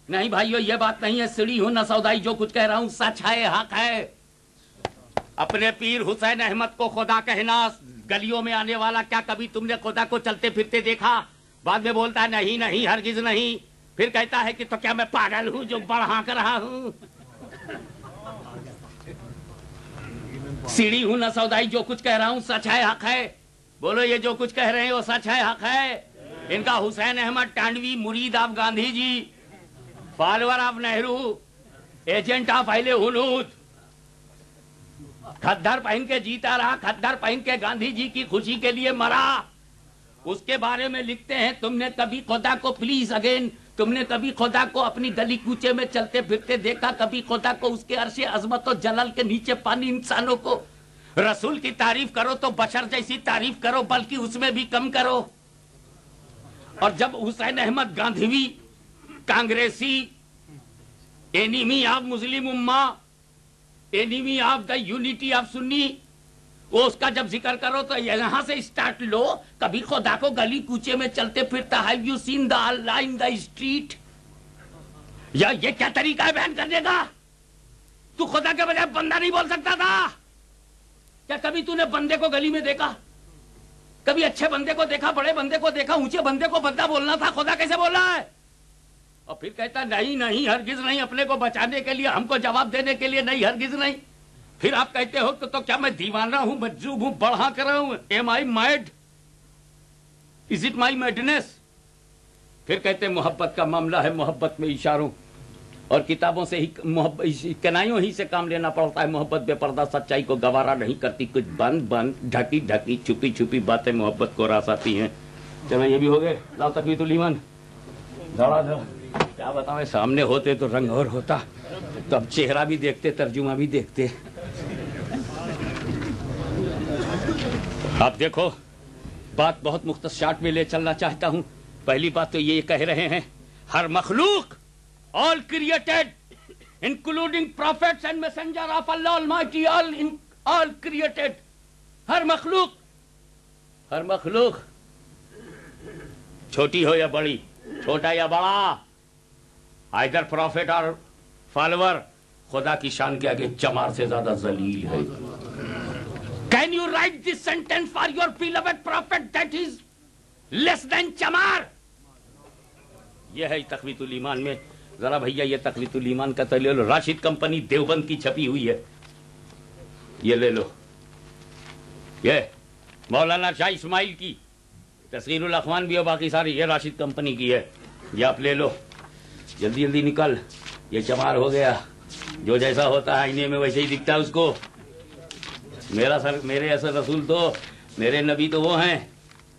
نہیں بھائیو، یہ بات نہیں ہے، سڑی ہوں نہ سودائی، جو کچھ کہہ رہا ہوں سچ ہے، حق ہے۔ اپنے پیر حسین احمد کو خدا کہنا، گلیوں میں آنے والا، کیا کبھی تم نے خدا کو چلتے پھرتے دیکھا؟ بعد میں بولتا ہے نہیں نہیں، ہرگز نہیں، پھر کہتا ہے کہ تو کیا میں پاگل ہوں جو بڑھا کر رہا ہوں؟ سیڑھی ہوں نہ سودائی، جو کچھ کہہ رہا ہوں سچ ہے، حق ہے۔ بولو یہ جو کچھ کہہ رہے ہیں وہ سچ ہے، حق ہے۔ ان کا حسین احمد ٹانڈوی مرید of Gandhi ji, follower of Nehru, agent of اہل ہنود، کھدر پہن کے جیتا رہا، کھدر پہن کے گاندھی جی کی خوشی کے لیے مرا۔ اس کے بارے میں لکھتے ہیں تم نے کبھی خدا کو، پلیز اگین، تم نے کبھی خدا کو اپنی گلی کوچے میں چلتے پھرتے دیکھا؟ کبھی خدا کو اس کے عرش عظمت و جلال کے نیچے پانی انسانوں کو؟ رسول کی تعریف کرو تو بشر جیسی تعریف کرو، بلکہ اس میں بھی کم کرو۔ اور جب حسین احمد گاندھیوی، کانگریسی، اینیمی آف مسلم امہ، enemy of the unity of Sunni, وہ اس کا جب ذکر کرو تو یہاں سے اسٹارٹ لو، کبھی خدا کو گلی کوچے میں چلتے پھرتا، have you seen the Allah in the street? یا یہ کیا طریقہ ہے بیان کرنے کا؟ تو خدا کے بجائے بندہ نہیں بول سکتا تھا کیا؟ کبھی تو نے بندے کو گلی میں دیکھا؟ کبھی اچھے بندے کو دیکھا، بڑے بندے کو دیکھا؟ اونچے بندے کو بندہ بولنا تھا، خدا کیسے بول رہا ہے؟ اور پھر کہتا نہیں نہیں ہرگز نہیں، اپنے کو بچانے کے لیے، ہم کو جواب دینے کے لیے نہیں، ہرگز نہیں۔ پھر آپ کہتے ہو تو کیا میں دیوانہ ہوں، مجذوب ہوں، بڑھا کر رہا ہوں؟ Am I mad? Is it my madness? پھر کہتے محبت کا معاملہ ہے، محبت میں اشاروں اور کتابوں سے ہی کنائیوں ہی سے کام لینا پڑتا ہے، محبت بے پردہ سچائی کو گوارا نہیں کرتی، کچھ بند بند ڈھکی ڈھکی چھپی چھپی باتیں محبت کو راس آتی ہیں۔ چلو یہ بھی ہو گئے، لاؤ تقویت الایمان، دھڑا دھڑ۔ کیا بتاؤں، سامنے ہوتے تو رنگ اور ہوتا، تو اب چہرہ بھی دیکھتے، ترجمہ بھی دیکھتے۔ آپ دیکھو، بات بہت مختصر شارٹ میں لے چلنا چاہتا ہوں۔ پہلی بات تو یہ کہہ رہے ہیں ہر مخلوق، all created including prophets and messenger of Allah Almighty, all created، ہر مخلوق، ہر مخلوق، چھوٹی ہو یا بڑی، چھوٹا یا بڑا، either prophet اور follower، خدا کی شان کے آگے چمار سے زیادہ ذلیل ہے۔ Can you write this sentence for your beloved prophet that is less than چمار؟ یہ ہے تقویت الایمان میں۔ ذرا بھیا یہ تقویت الایمان کا تو لے لو، راشد کمپنی دیوبند کی چھپی ہوئی ہے، یہ لے لو۔ یہ مولانا شاہ اسماعیل کی تصغیر الاخوان بھی اور باقی ساری، یہ راشد کمپنی کی ہے، یہ آپ لے لو۔ جلدی جلدی نکل، یہ چمار ہو گیا، جو جیسا ہوتا ہے آئینے میں ویسے ہی دکھتا ہے اس کو۔ میرے اصل رسول تو، میرے نبی تو وہ ہیں۔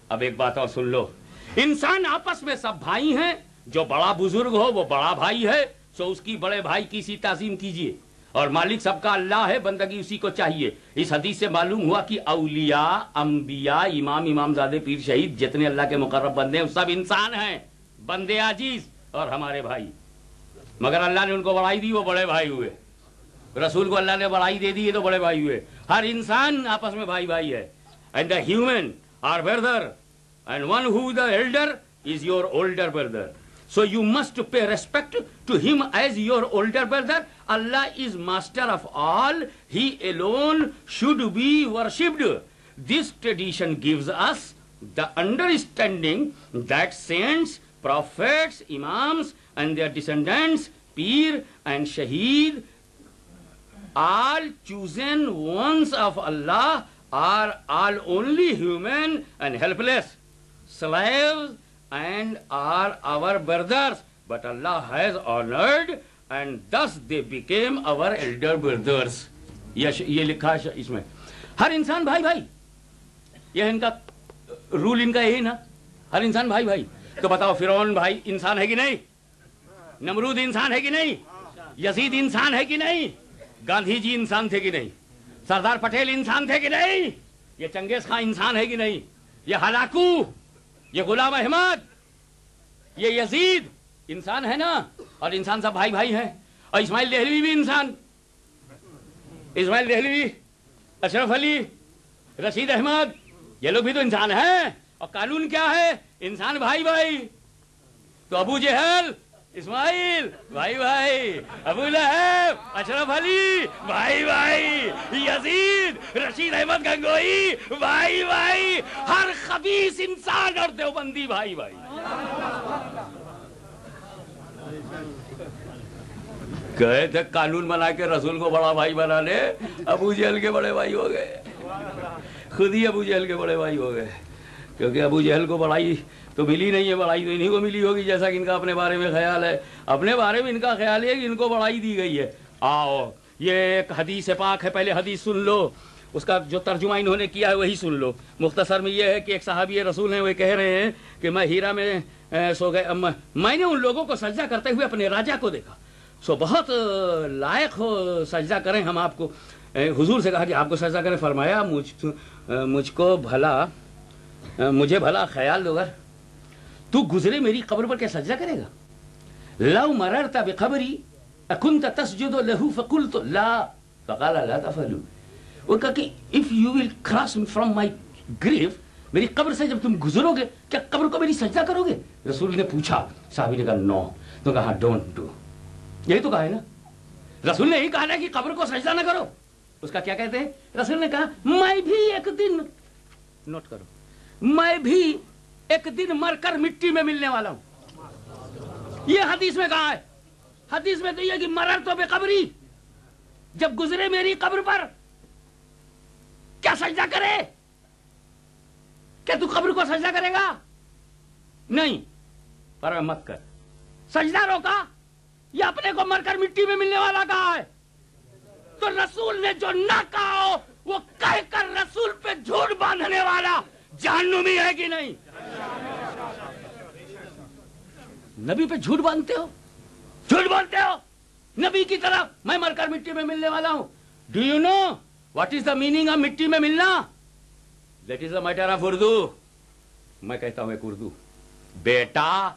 اب ایک بات اور سن لو، انسان آپس میں سب بھائی ہیں، جو بڑا بزرگ ہو وہ بڑا بھائی ہے، سو اس کی بڑے بھائی کی سی تعظیم کیجئے، اور مالک سب کا اللہ ہے، بندگی اسی کو چاہیے۔ اس حدیث سے معلوم ہوا کہ اولیاء، انبیاء، امامزادے، پیر، شہید، جتنے اللہ کے مقرب بندے ہیں سب انسان ہیں، بندے عاجز اور ہمارے بھائی، مگر اللہ نے ان کو بڑائی دی، وہ بڑے بھائی ہوئے۔ رسول کو اللہ نے بڑائی دے دی، یہ تو بڑے بھائی ہوئے۔ ہر انسان آپس میں بھائی بھائی ہے۔ And the human are brother and one who the elder is your older brother, so you must pay respect to him as your older brother. Allah is master of all, he alone should be worshipped. This tradition gives us the understanding that saints, prophets, imams and their descendants, peer and shaheed, all chosen ones of Allah, are all only human and helpless slaves and are our brothers, but Allah has honored and thus they became our elder brothers. یہ لکھا ہے اس میں، ہر انسان بھائی بھائی، یہ ان کا رول، ان کا یہی نا، ہر انسان بھائی بھائی۔ تو بتاؤ فرعون بھائی انسان ہے کہ نہیں؟ نمرود انسان ہے کہ نہیں؟ یزید انسان ہے کہ نہیں؟ گاندھی جی انسان تھے کہ نہیں؟ سردار پٹیل انسان تھے کہ نہیں؟ یہ چنگیز خان انسان ہے کہ نہیں؟ یہ ہلاکو، یہ غلام احمد، یہ یزید انسان ہے نا؟ اور انسان سب بھائی بھائی ہیں۔ اور اسماعیل دہلوی بھی انسان، اسماعیل دہلوی، اشرف علی، رشید احمد، یہ لوگ بھی تو انسان ہیں۔ اور قانون کیا ہے؟ انسان بھائی بھائی۔ تو ابو جہل، اسماعیل بھائی بھائی، ابو لہب، اشرف علی بھائی بھائی، یزید، رشید احمد گنگوئی بھائی بھائی، ہر خبیث انسان اور دیوبندی بھائی بھائی۔ کہے تھے قانون بنا کے رسول کو بڑا بھائی بنا لے، ابو جہل کے بڑے بھائی ہو گئے، خود ہی ابو جہل کے بڑے بھائی ہو گئے، کیونکہ ابو جہل کو بڑائی تو ملی نہیں ہے، بڑائی تو انہی کو ملی ہوگی، جیسا کہ ان کا اپنے بارے میں خیال ہے۔ اپنے بارے میں ان کا خیال ہے کہ ان کو بڑائی دی گئی ہے۔ آؤ یہ ایک حدیث پاک ہے، پہلے حدیث سن لو، اس کا جو ترجمہ انہوں نے کیا ہے وہی سن لو۔ مختصر میں یہ ہے کہ ایک صحابی رسول ہیں، وہ کہہ رہے ہیں کہ میں ہیرا میں سو گئے، میں نے ان لوگوں کو سجدہ کرتے ہوئے اپنے راجا کو دیکھا، سو بہت لائق ہو سجدہ کریں ہم آپ کو۔ حضور سے کہا کہ آپ کو سجدہ کریں، فرمایا مجھے بھلا خیال ہوگا تو گزرے میری قبر پر کیا سجدہ کرے گا؟ لو مررت بقبری اکنت تسجد له فقلت لا، فقال لا تفعلوا۔ وہ کہا کہ if you will cross from my grave، میری قبر سے جب تم گزرو گے کیا قبر کو میری سجدہ کرو گے؟ رسول نے پوچھا، صحابی نے کہا نو، تو کہا ڈونٹ ڈو، یہی تو کہا ہے نا رسول نے، یہی کہا نا کہ قبر کو سجدہ نہ کرو. اس کا کیا کہتے ہیں؟ رسول نے کہا میں بھی ایک دن، نوٹ کرو، میں بھی ایک دن مر کر مٹی میں ملنے والا ہوں. یہ حدیث میں کہا ہے. حدیث میں تو یہ کہ مرر تو بے قبری، جب گزرے میری قبر پر کیا سجدہ کرے؟ کیا تو قبر کو سجدہ کرے گا؟ نہیں، پر مت کر. سجدہ روکا یا اپنے کو مر کر مٹی میں ملنے والا کہا ہے؟ تو رسول نے جو نہ کہا ہو وہ کہہ کر رسول پہ جھوٹ باندھنے والا جہنمی ہے کہ نہیں؟ نبی پہ جھوٹ باندھتے ہو، جھوٹ بولتے ہو نبی کی طرف میں مر کر مٹی میں ملنے والا ہوں. Do you know what is the meaning of مٹی میں ملنا؟ That is the matter of Urdu. میں کہتا ہوں ایک اردو، بیٹا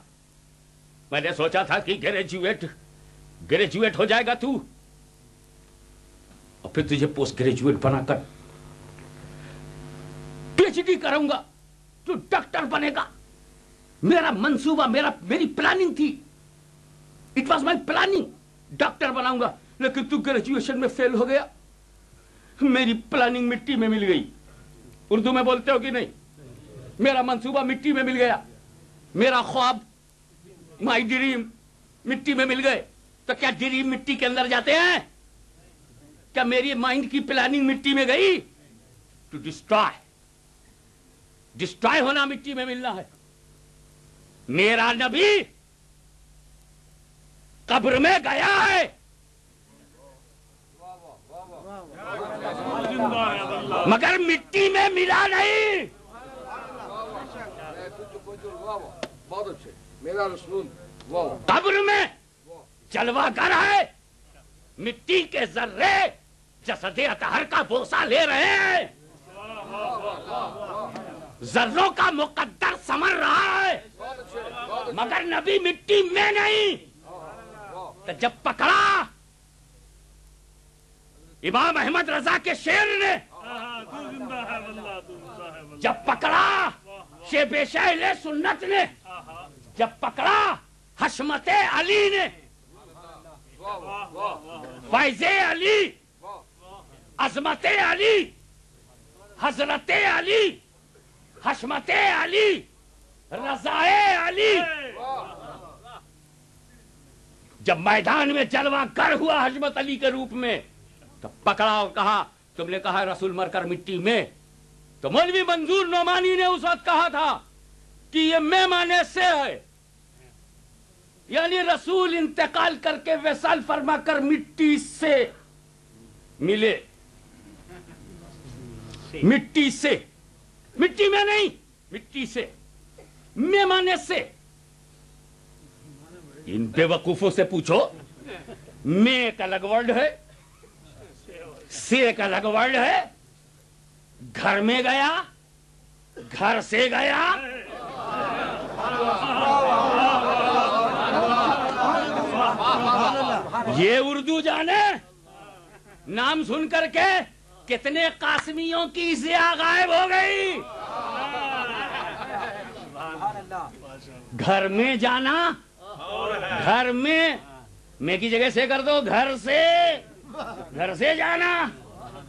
میں نے سوچا تھا کہ گریجویٹ ہو جائے گا تو، اور پھر تجھے پوسٹ گریجویٹ بنا کر پی ایچ ڈی کروں گا، تو ڈاکٹر بنے گا. میرا منصوبہ، میری پلاننگ تھی. It was my planning, doctor بناؤں گا. لیکن تو گریجویشن میں فیل ہو گیا، میری پلاننگ مٹی میں مل گئی. اردو میں بولتے ہو کہ نہیں؟ میرا منصوبہ مٹی میں مل گیا، میرا خواب، مائی ڈریم مٹی میں مل گئے. تو کیا ڈریم مٹی کے اندر جاتے ہیں؟ کیا میری مائنڈ کی پلاننگ مٹی میں گئی؟ ٹو ڈسٹرائے ہونا مٹی میں ملنا ہے. میرا نبی قبر میں گیا ہے، مگر مٹی میں ملا نہیں. قبر میں جلوہ گر ہے، مٹی کے ذرے جسد اطہر کا بوسہ لے رہے ہیں، ذروں کا مقدر سمر رہا ہے، مگر نبی مٹی میں نہیں. تو جب پکڑا امام احمد رضا کے شعر نے، جب پکڑا شیب شہل سنت نے، جب پکڑا حشمت علی نے، فیض علی، عظمت علی، حضرت علی، حشمت علی، رضائے علی، جب میدان میں جلوہ گر ہوا حشمت علی کے روپ میں، تو پکڑا اور کہا تم نے کہا رسول مر کر مٹی میں. تو مولوی منظور نعمانی نے اس وقت کہا تھا کہ یہ میں مانے سے ہے، یعنی رسول انتقال کر کے وصال فرما کر مٹی سے ملے. مٹی سے، مٹی میں نہیں، مٹی سے، میں مانے سے. ان بے وقوفوں سے پوچھو، میں ایک الگ ورڈ ہے، سے ایک الگ ورڈ ہے. گھر میں گیا، گھر سے گیا. یہ اردو جانے، نام سن کر کے کتنے قاسمیوں کی ضیا غائب ہو گئی. گھر میں جانا، گھر میں کی جگہ سے کر دو، گھر سے جانا،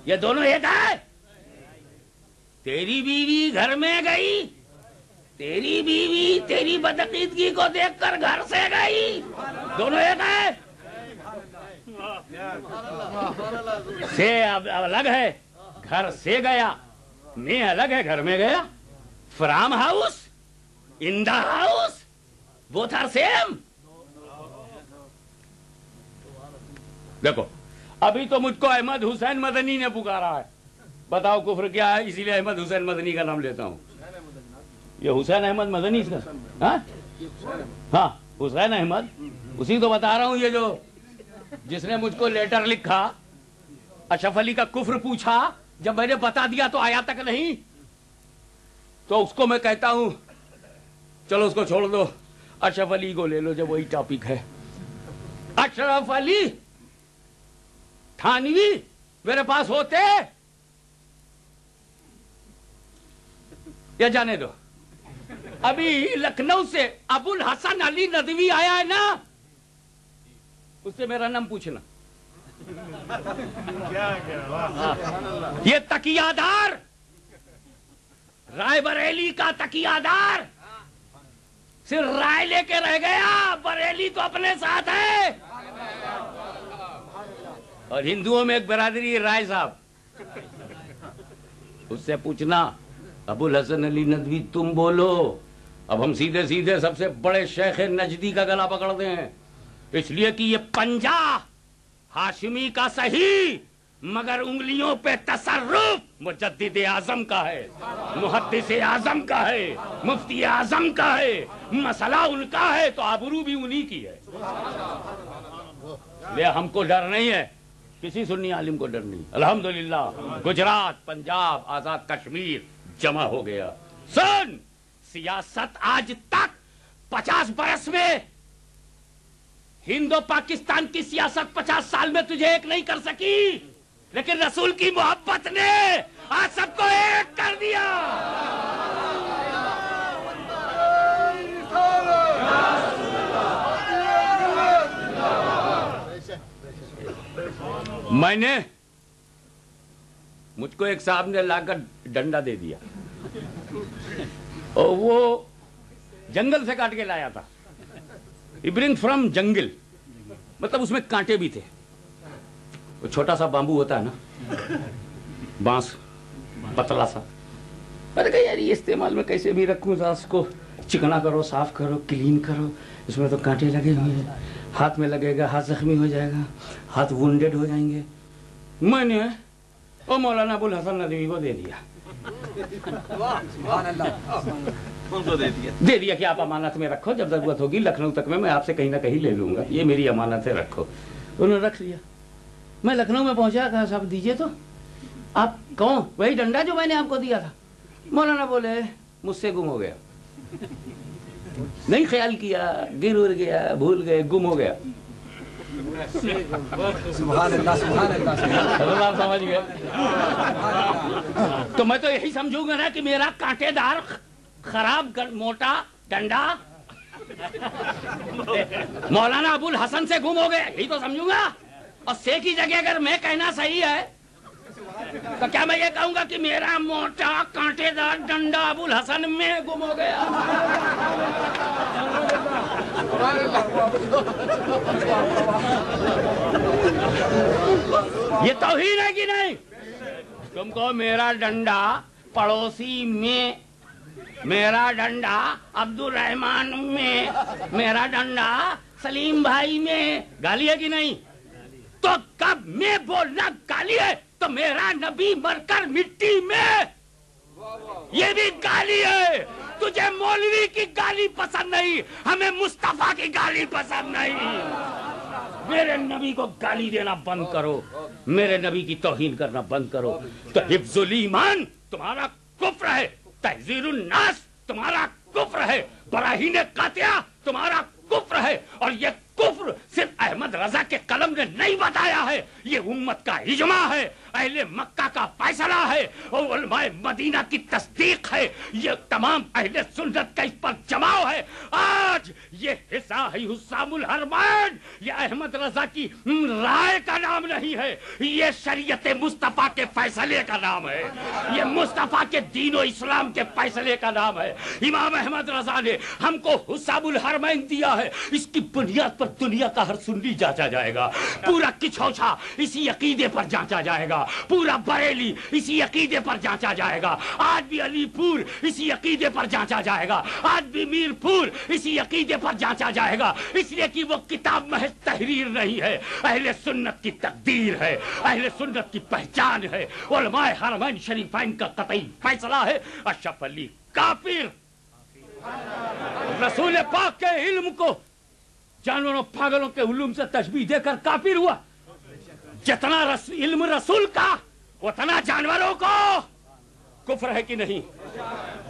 یہ دونوں ایک ہے. تیری بیوی گھر میں گئی، تیری بیوی تیری بدعقیدگی کو دیکھ کر گھر سے گئی، دونوں ایک ہے. سے الگ ہے، گھر سے گیا. میں الگ ہے، گھر میں گیا. From house, in the house, both are same. دیکھو ابھی تو مجھ کو احمد حسین مدنی نے پکارا ہے، بتاؤ کفر کیا ہے، اسی لیے احمد حسین مدنی کا نام لیتا ہوں. یہ حسین احمد مدنی اس کا، ہاں حسین احمد، اسی تو بتا رہا ہوں. یہ جو جس نے مجھ کو لیٹر لکھا، اشرف علی کا کفر پوچھا، جب میں نے بتا دیا تو آیا تک نہیں. تو اس کو میں کہتا ہوں چلو اس کو چھوڑ دو، اشرف علی کو لے لو جب وہی ٹاپک ہے. اشرف علی تھانوی میرے پاس ہوتے یا جانے دو. ابھی لکھنؤ سے ابو الحسن علی ندوی آیا ہے نا، اس سے میرا نام پوچھنا. یہ تکیہ دار رائے بریلی کا تکیہ دار صرف رائے لے کے رہ گیا, بریلی تو اپنے ساتھ ہے. اور ہندوؤں میں ایک برادری رائے صاحب, اس سے پوچھنا ابو الحسن علی ندوی تم بولو. اب ہم سیدھے سیدھے سب سے بڑے شیخ نجدی کا گلا پکڑتے ہیں, اس لیے کہ یہ پنجہ ہاشمی کا صحیح مگر انگلیوں پہ تصرف مجدد اعظم کا ہے, محدث اعظم کا ہے, مفتی اعظم کا ہے, مسئلہ ان کا ہے تو آبرو بھی انہی کی ہے. لے ہم کو ڈر نہیں ہے, کسی سنی عالم کو ڈر نہیں. الحمدللہ گجرات, پنجاب, آزاد کشمیر جمع ہو گیا. سن, سیاست آج تک 50 برس میں, ہند و پاکستان کی سیاست 50 سال میں تجھے ایک نہیں کر سکی, لیکن رسول کی محبت نے آج سب کو ایک کر دیا. میں نے, مجھ کو ایک صاحب نے لا کر ڈنڈا دے دیا, اور وہ جنگل سے کاٹ کے لایا تھا. برنگ فرام جنگل, مطلب اس میں کانٹے بھی تھے. وہ چھوٹا سا بامبو ہوتا ہے نا, بانس پتلا سا. میں نے کہا یار یہ استعمال میں کیسے بھی رکھوں, اس کو چکنا کرو, صاف کرو, کلین کرو, اس میں تو کانٹے لگے ہوئے ہیں, ہاتھ میں لگے گا, ہاتھ زخمی ہو جائے گا, ہاتھ وونڈیڈ ہو جائیں گے. میں نے وہ مولانا ابو الحسن ندوی کو دے دیا. دے دیا کہ آپ امانت میں رکھو, جب ضرورت ہوگی لکھنؤ تک میں آپ سے کہیں نہ کہیں لے لوں گا, یہ میری امانت ہے, رکھو. انہوں نے رکھ لیا. میں لکھنؤ میں پہنچا, کہا صاحب دیجئے تو. آپ کون؟ وہی ڈنڈا جو میں نے آپ کو دیا تھا. مولانا بولے مجھ سے گم ہو گیا, نہیں خیال کیا, گر ار گیا, بھول گئے, گم ہو گیا. سبحان اللہ, سبحان اللہ. آپ سمجھ گئے. تو میں تو یہی سمجھوں گا نا کہ میرا کانٹے دار خراب موٹا ڈنڈا مولانا ابو الحسن سے گم ہو گیا, یہی تو سمجھوں گا. اور سے کی جگہ اگر میں کہنا صحیح ہے تو کیا میں یہ کہوں گا کہ میرا موٹا کانٹے دار ڈنڈا ابو الحسن میں گم ہو گیا. یہ توہین ہے کہ نہیں؟ تم کو میرا ڈنڈا پڑوسی میں, میرا ڈنڈا عبد الرحمان میں, میرا ڈنڈا سلیم بھائی میں گالی ہے کہ نہیں؟ تو کب میں بولنا گالی ہے تو میرا نبی مر کر مٹی میں, یہ بھی گالی ہے. تجھے مولوی کی گالی پسند نہیں, ہمیں مصطفیٰ کی گالی پسند نہیں. میرے نبی کو گالی دینا بند کرو, میرے نبی کی توہین کرنا بند کرو. تو حفظ الایمان تمہارا کفر ہے, تحذیر الناس تمہارا کفر ہے, براہین قاطعہ تمہارا کفر ہے. اور یہ کفر صرف احمد رضا کے قلم نے نہیں بتایا ہے, یہ امت کا اجماع ہے, اہل مکہ کا فیصلہ ہے, اور علماء مدینہ کی تصدیق ہے. یہ تمام اہل سنت کا اس پر جماؤ ہے. آج یہ حصہ ہے حسام الحرمین, یہ احمد رضا کی رائے کا نام نہیں ہے, یہ شریعت مصطفیٰ کے فیصلے کا نام ہے, یہ مصطفیٰ کے دین و اسلام کے فیصلے کا نام ہے. امام احمد رضا نے ہم کو حسام الحرمین دیا ہے, اس کی بنیاد پر دنیا کا ہر سنی جانچا جائے گا, پورا کچھوچا اسی عقیدے پر جانچا جائے گا, پورا بریلی اسی عقیدے پر جانچا جائے گا, آج بھی علی پور اسی عقیدے پر جانچا جائے گا, آج بھی میر پور اسی عقیدے پر جانچا جائے گا. اس لیے کہ وہ کتاب محض تحریر نہیں ہے, اہل سنت کی تقدیر ہے, اہل سنت کی پہچان ہے, علماء حرمین شریفین کا قطعی فیصلہ ہے. اشرف علی کافر, رسول پاک کے علم کو جانوروں پاگلوں کے علوم سے تشبیہ دے کر کافر ہوا. جتنا علم رسول کا اتنا جانوروں کو کفر ہے کہ نہیں؟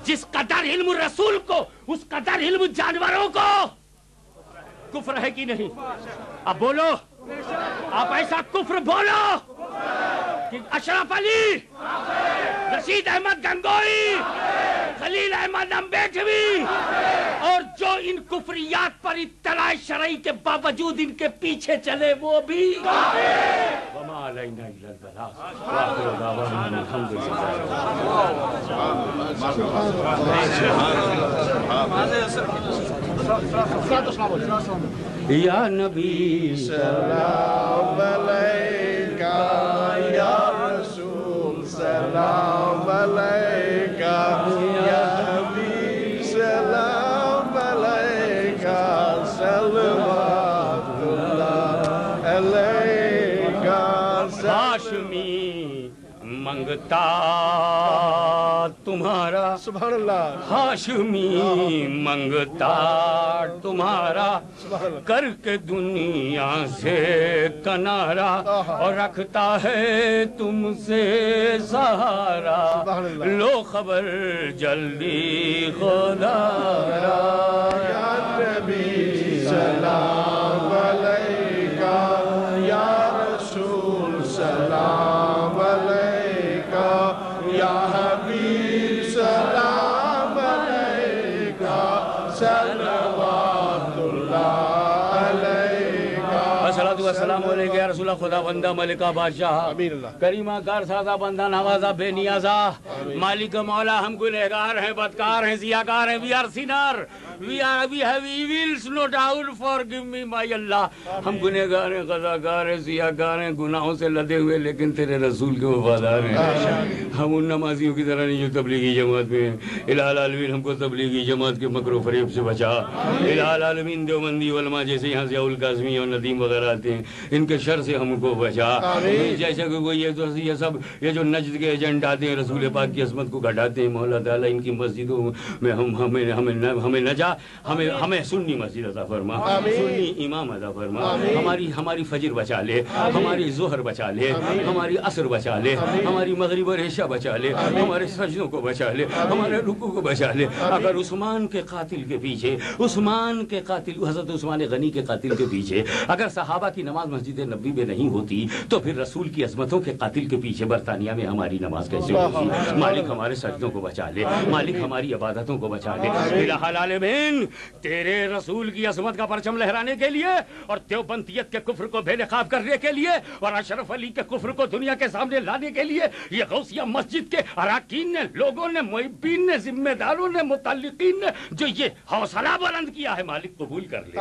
جس قدر علم رسول کو اس قدر علم جانوروں کو کفر ہے کہ نہیں؟ اب بولو, آپ ایسا کفر بولو کہ اشرف علی, رشید احمد گنگوئی, خلیل احمد امبیڈوی اور جو ان کفریات پر اطلاع شرعی کے باوجود ان کے پیچھے چلے وہ بھی وما علینا الا البلاغ وآخر دعوانا ان الحمد للہ یا نبی سلام علیکہ یا رسول سلام علیکہ یا حبیب سلام علیکہ صلوات اللہ علیکہ ہاشمی منگتا تمہارا سبحان اللہ ہاشمی منگتا تمہارا کر کے دنیا سے کنارا اور رکھتا ہے تم سے سہارا لو خبر جلدی خدا را یا نبی سلام علیکہ یا رسول سلام علیکہ یا حبیب سلام علیکہ صلوات اللہ علیکہ الصلاۃ والسلام علیکہ یا رسول اللہ خدا بندہ ملکہ بادشاہ آمین اللہ کریمہ کار سادہ بندہ نوازہ بے نیازہ مالک مولا ہم گنہگار ہیں بدکار ہیں ضیاءگار ہیں we are sinner we wills no doubt forgive me my اللہ ہم گنہگار ہیں قضاکار ہیں ضیاءگار ہیں گناہوں سے لدے ہوئے لیکن تیرے رسول کے وفادار ہیں ہم ان نمازیوں کی طرح نہیں جو تبلیغی جماعت میں ہیں الہ العالمین ہم کو تبلیغی جماعت کے مکر و فریب سے بچا الہ العالمین دیوبندی علماء جیسے یہاں ضیاء القاسمی اور ندیم وغیرہ آتے ہیں ان کے شر سے ہم کو بچا جیسا کہ کوئی یہ جو نجد کے ایجنٹ آتے ہیں رسول پاک کی عظمت کو گھٹاتے ہیں مولا تعالیٰ ان کی مسجدوں میں ہمیں نہ جا ہمیں سنی مسجد عطا فرما سنی امام عطا فرما ہماری فجر بچا لے ہماری ظہر بچا لے ہماری عصر بچا لے ہماری مغرب اور عشاء بچا لے ہمارے سجدوں کو بچا لے ہمارے رکوع کو بچا لے اگر عثمان کے قاتل کے پیچھے عثمان کے قاتل حضرت عثمان غنی کے قاتل کے پیچھے اگر صحابہ کی نماز مسجد نبوی میں نہیں ہوتی تو پھر رسول کی عظمتوں کے قاتل کے پیچھے برطانیہ میں ہماری نماز کیسے ہوگی مالک ہمارے سجدوں کو بچا لے مالک ہماری عبادتوں کو بچا لے الہ العالمین تیرے رسول کی عظمت کا پرچم لہرانے کے لیے اور دیوبندیت کے کفر کو بے نقاب کرنے کے لیے اور اشرف علی کے کفر کو دنیا کے سامنے لانے کے لیے یہ غوثیہ مسجد کے اراکین نے لوگوں نے محبین نے ذمہ داروں نے متعلقین نے جو یہ حوصلہ بلند کیا ہے مالک قبول کر لے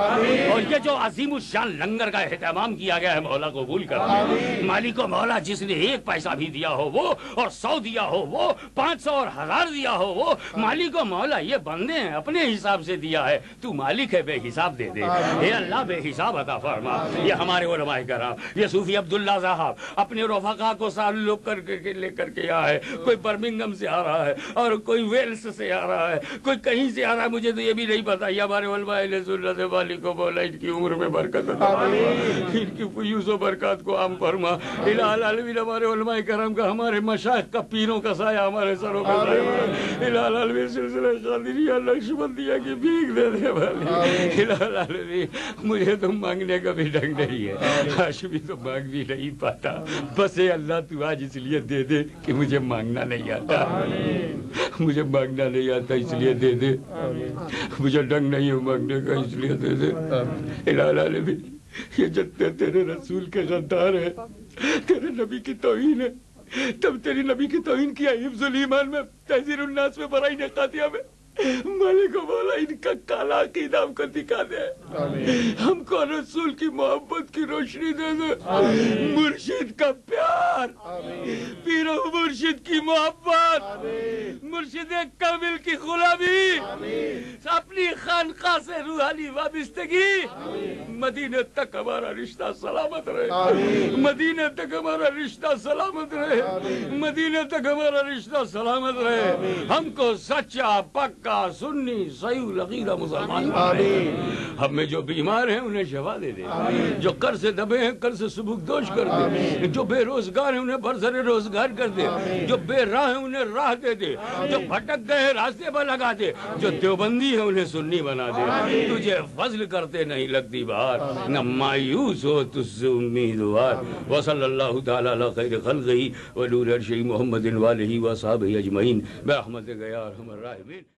اور یہ جو عظیم الشان لنگر کا اہتمام کیا گیا ہے مولا قبول کر لے مالک و مولا جس نے 1 پیسہ بھی دیا ہو وہ اور 100 دیا ہو وہ 500 اور 1000 دیا ہو وہ مالک و مولا یہ بندے ہیں اپنے حساب سے دیا ہے تو مالک ہے بے حساب دے دے اے اللہ بے حساب عطا فرما یہ ہمارے علماء کرام یہ صوفی عبداللہ صاحب اپنے رفقا کو سال لوگ کر کے لے کر کے آیا ہے کوئی برمنگم سے آ رہا ہے اور کوئی ویلس سے آ رہا ہے کوئی کہیں سے آ رہا ہے مجھے تو یہ بھی نہیں پتا یہ ہمارے علماء اہل سنت مالک و مولا ان کی عمر میں برکت عطا ان کی فیوز و برکات کو عام فرما الہ العالمین ہمارے علماء کرام کا ہمارے مشائخ کا پیروں کا سایہ ہمارے سروں پہ الہ العالمین سلسلہ قادریہ نقشبندیہ کی بھیک دے دے والی الہ العالمین مجھے تو مانگنے کا بھی ڈھنگ نہیں ہے ہاشمی تو مانگ بھی نہیں پاتا بس اے اللہ تو آج اس لیے دے دے کہ مجھے مانگنا نہیں آتا مجھے مانگنا نہیں آتا اس لیے دے دے مجھے ڈھنگ نہیں ہے مانگنے کا اس لیے دے دے الہ العالمین یہ جتنے تیرے رسول کے غدار ہیں تیرے نبی کی توہین ہے تب تیری نبی کی توہین کیا حفظ الایمان میں تحذیر الناس میں برائی نقاطیہ میں مالک و مولا ان کا کالا عقیدہ ہم کو دکھا دے ہم کو رسول کی محبت کی روشنی دے دے مرشد کا پیار پیر و مرشد کی محبت مرشد کامل کی غلامی اپنی خانقاہ سے روحانی وابستگی مدینہ تک ہمارا رشتہ سلامت رہے مدینہ تک ہمارا رشتہ سلامت رہے مدینہ تک ہمارا رشتہ سلامت رہے ہم کو سچا پکا مکہ سنی صحیح لغیرہ مسلمان بن رہے ہیں۔ ہم میں جو بیمار ہیں انہیں شفا دے دے، جو قرض سے دبے ہیں قرض سے سبکدوش کر دے، جو بے روزگار ہیں انہیں برسر روزگار کر دے، جو بے راہ ہیں انہیں راہ دے دے، جو بھٹک گئے راستے پر لگا دے، جو دیوبندی ہیں انہیں سنی بنا دے۔ تجھے فضل کرتے نہیں لگتی بہار، نہ مایوس ہو تجھ سے امیدوار۔ وصلی اللہ تعالی علی خیر خلقہ ونور عرشہ محمد وآلہ وصحبہ اجمعین برحمتک یا ارحم الراحمین۔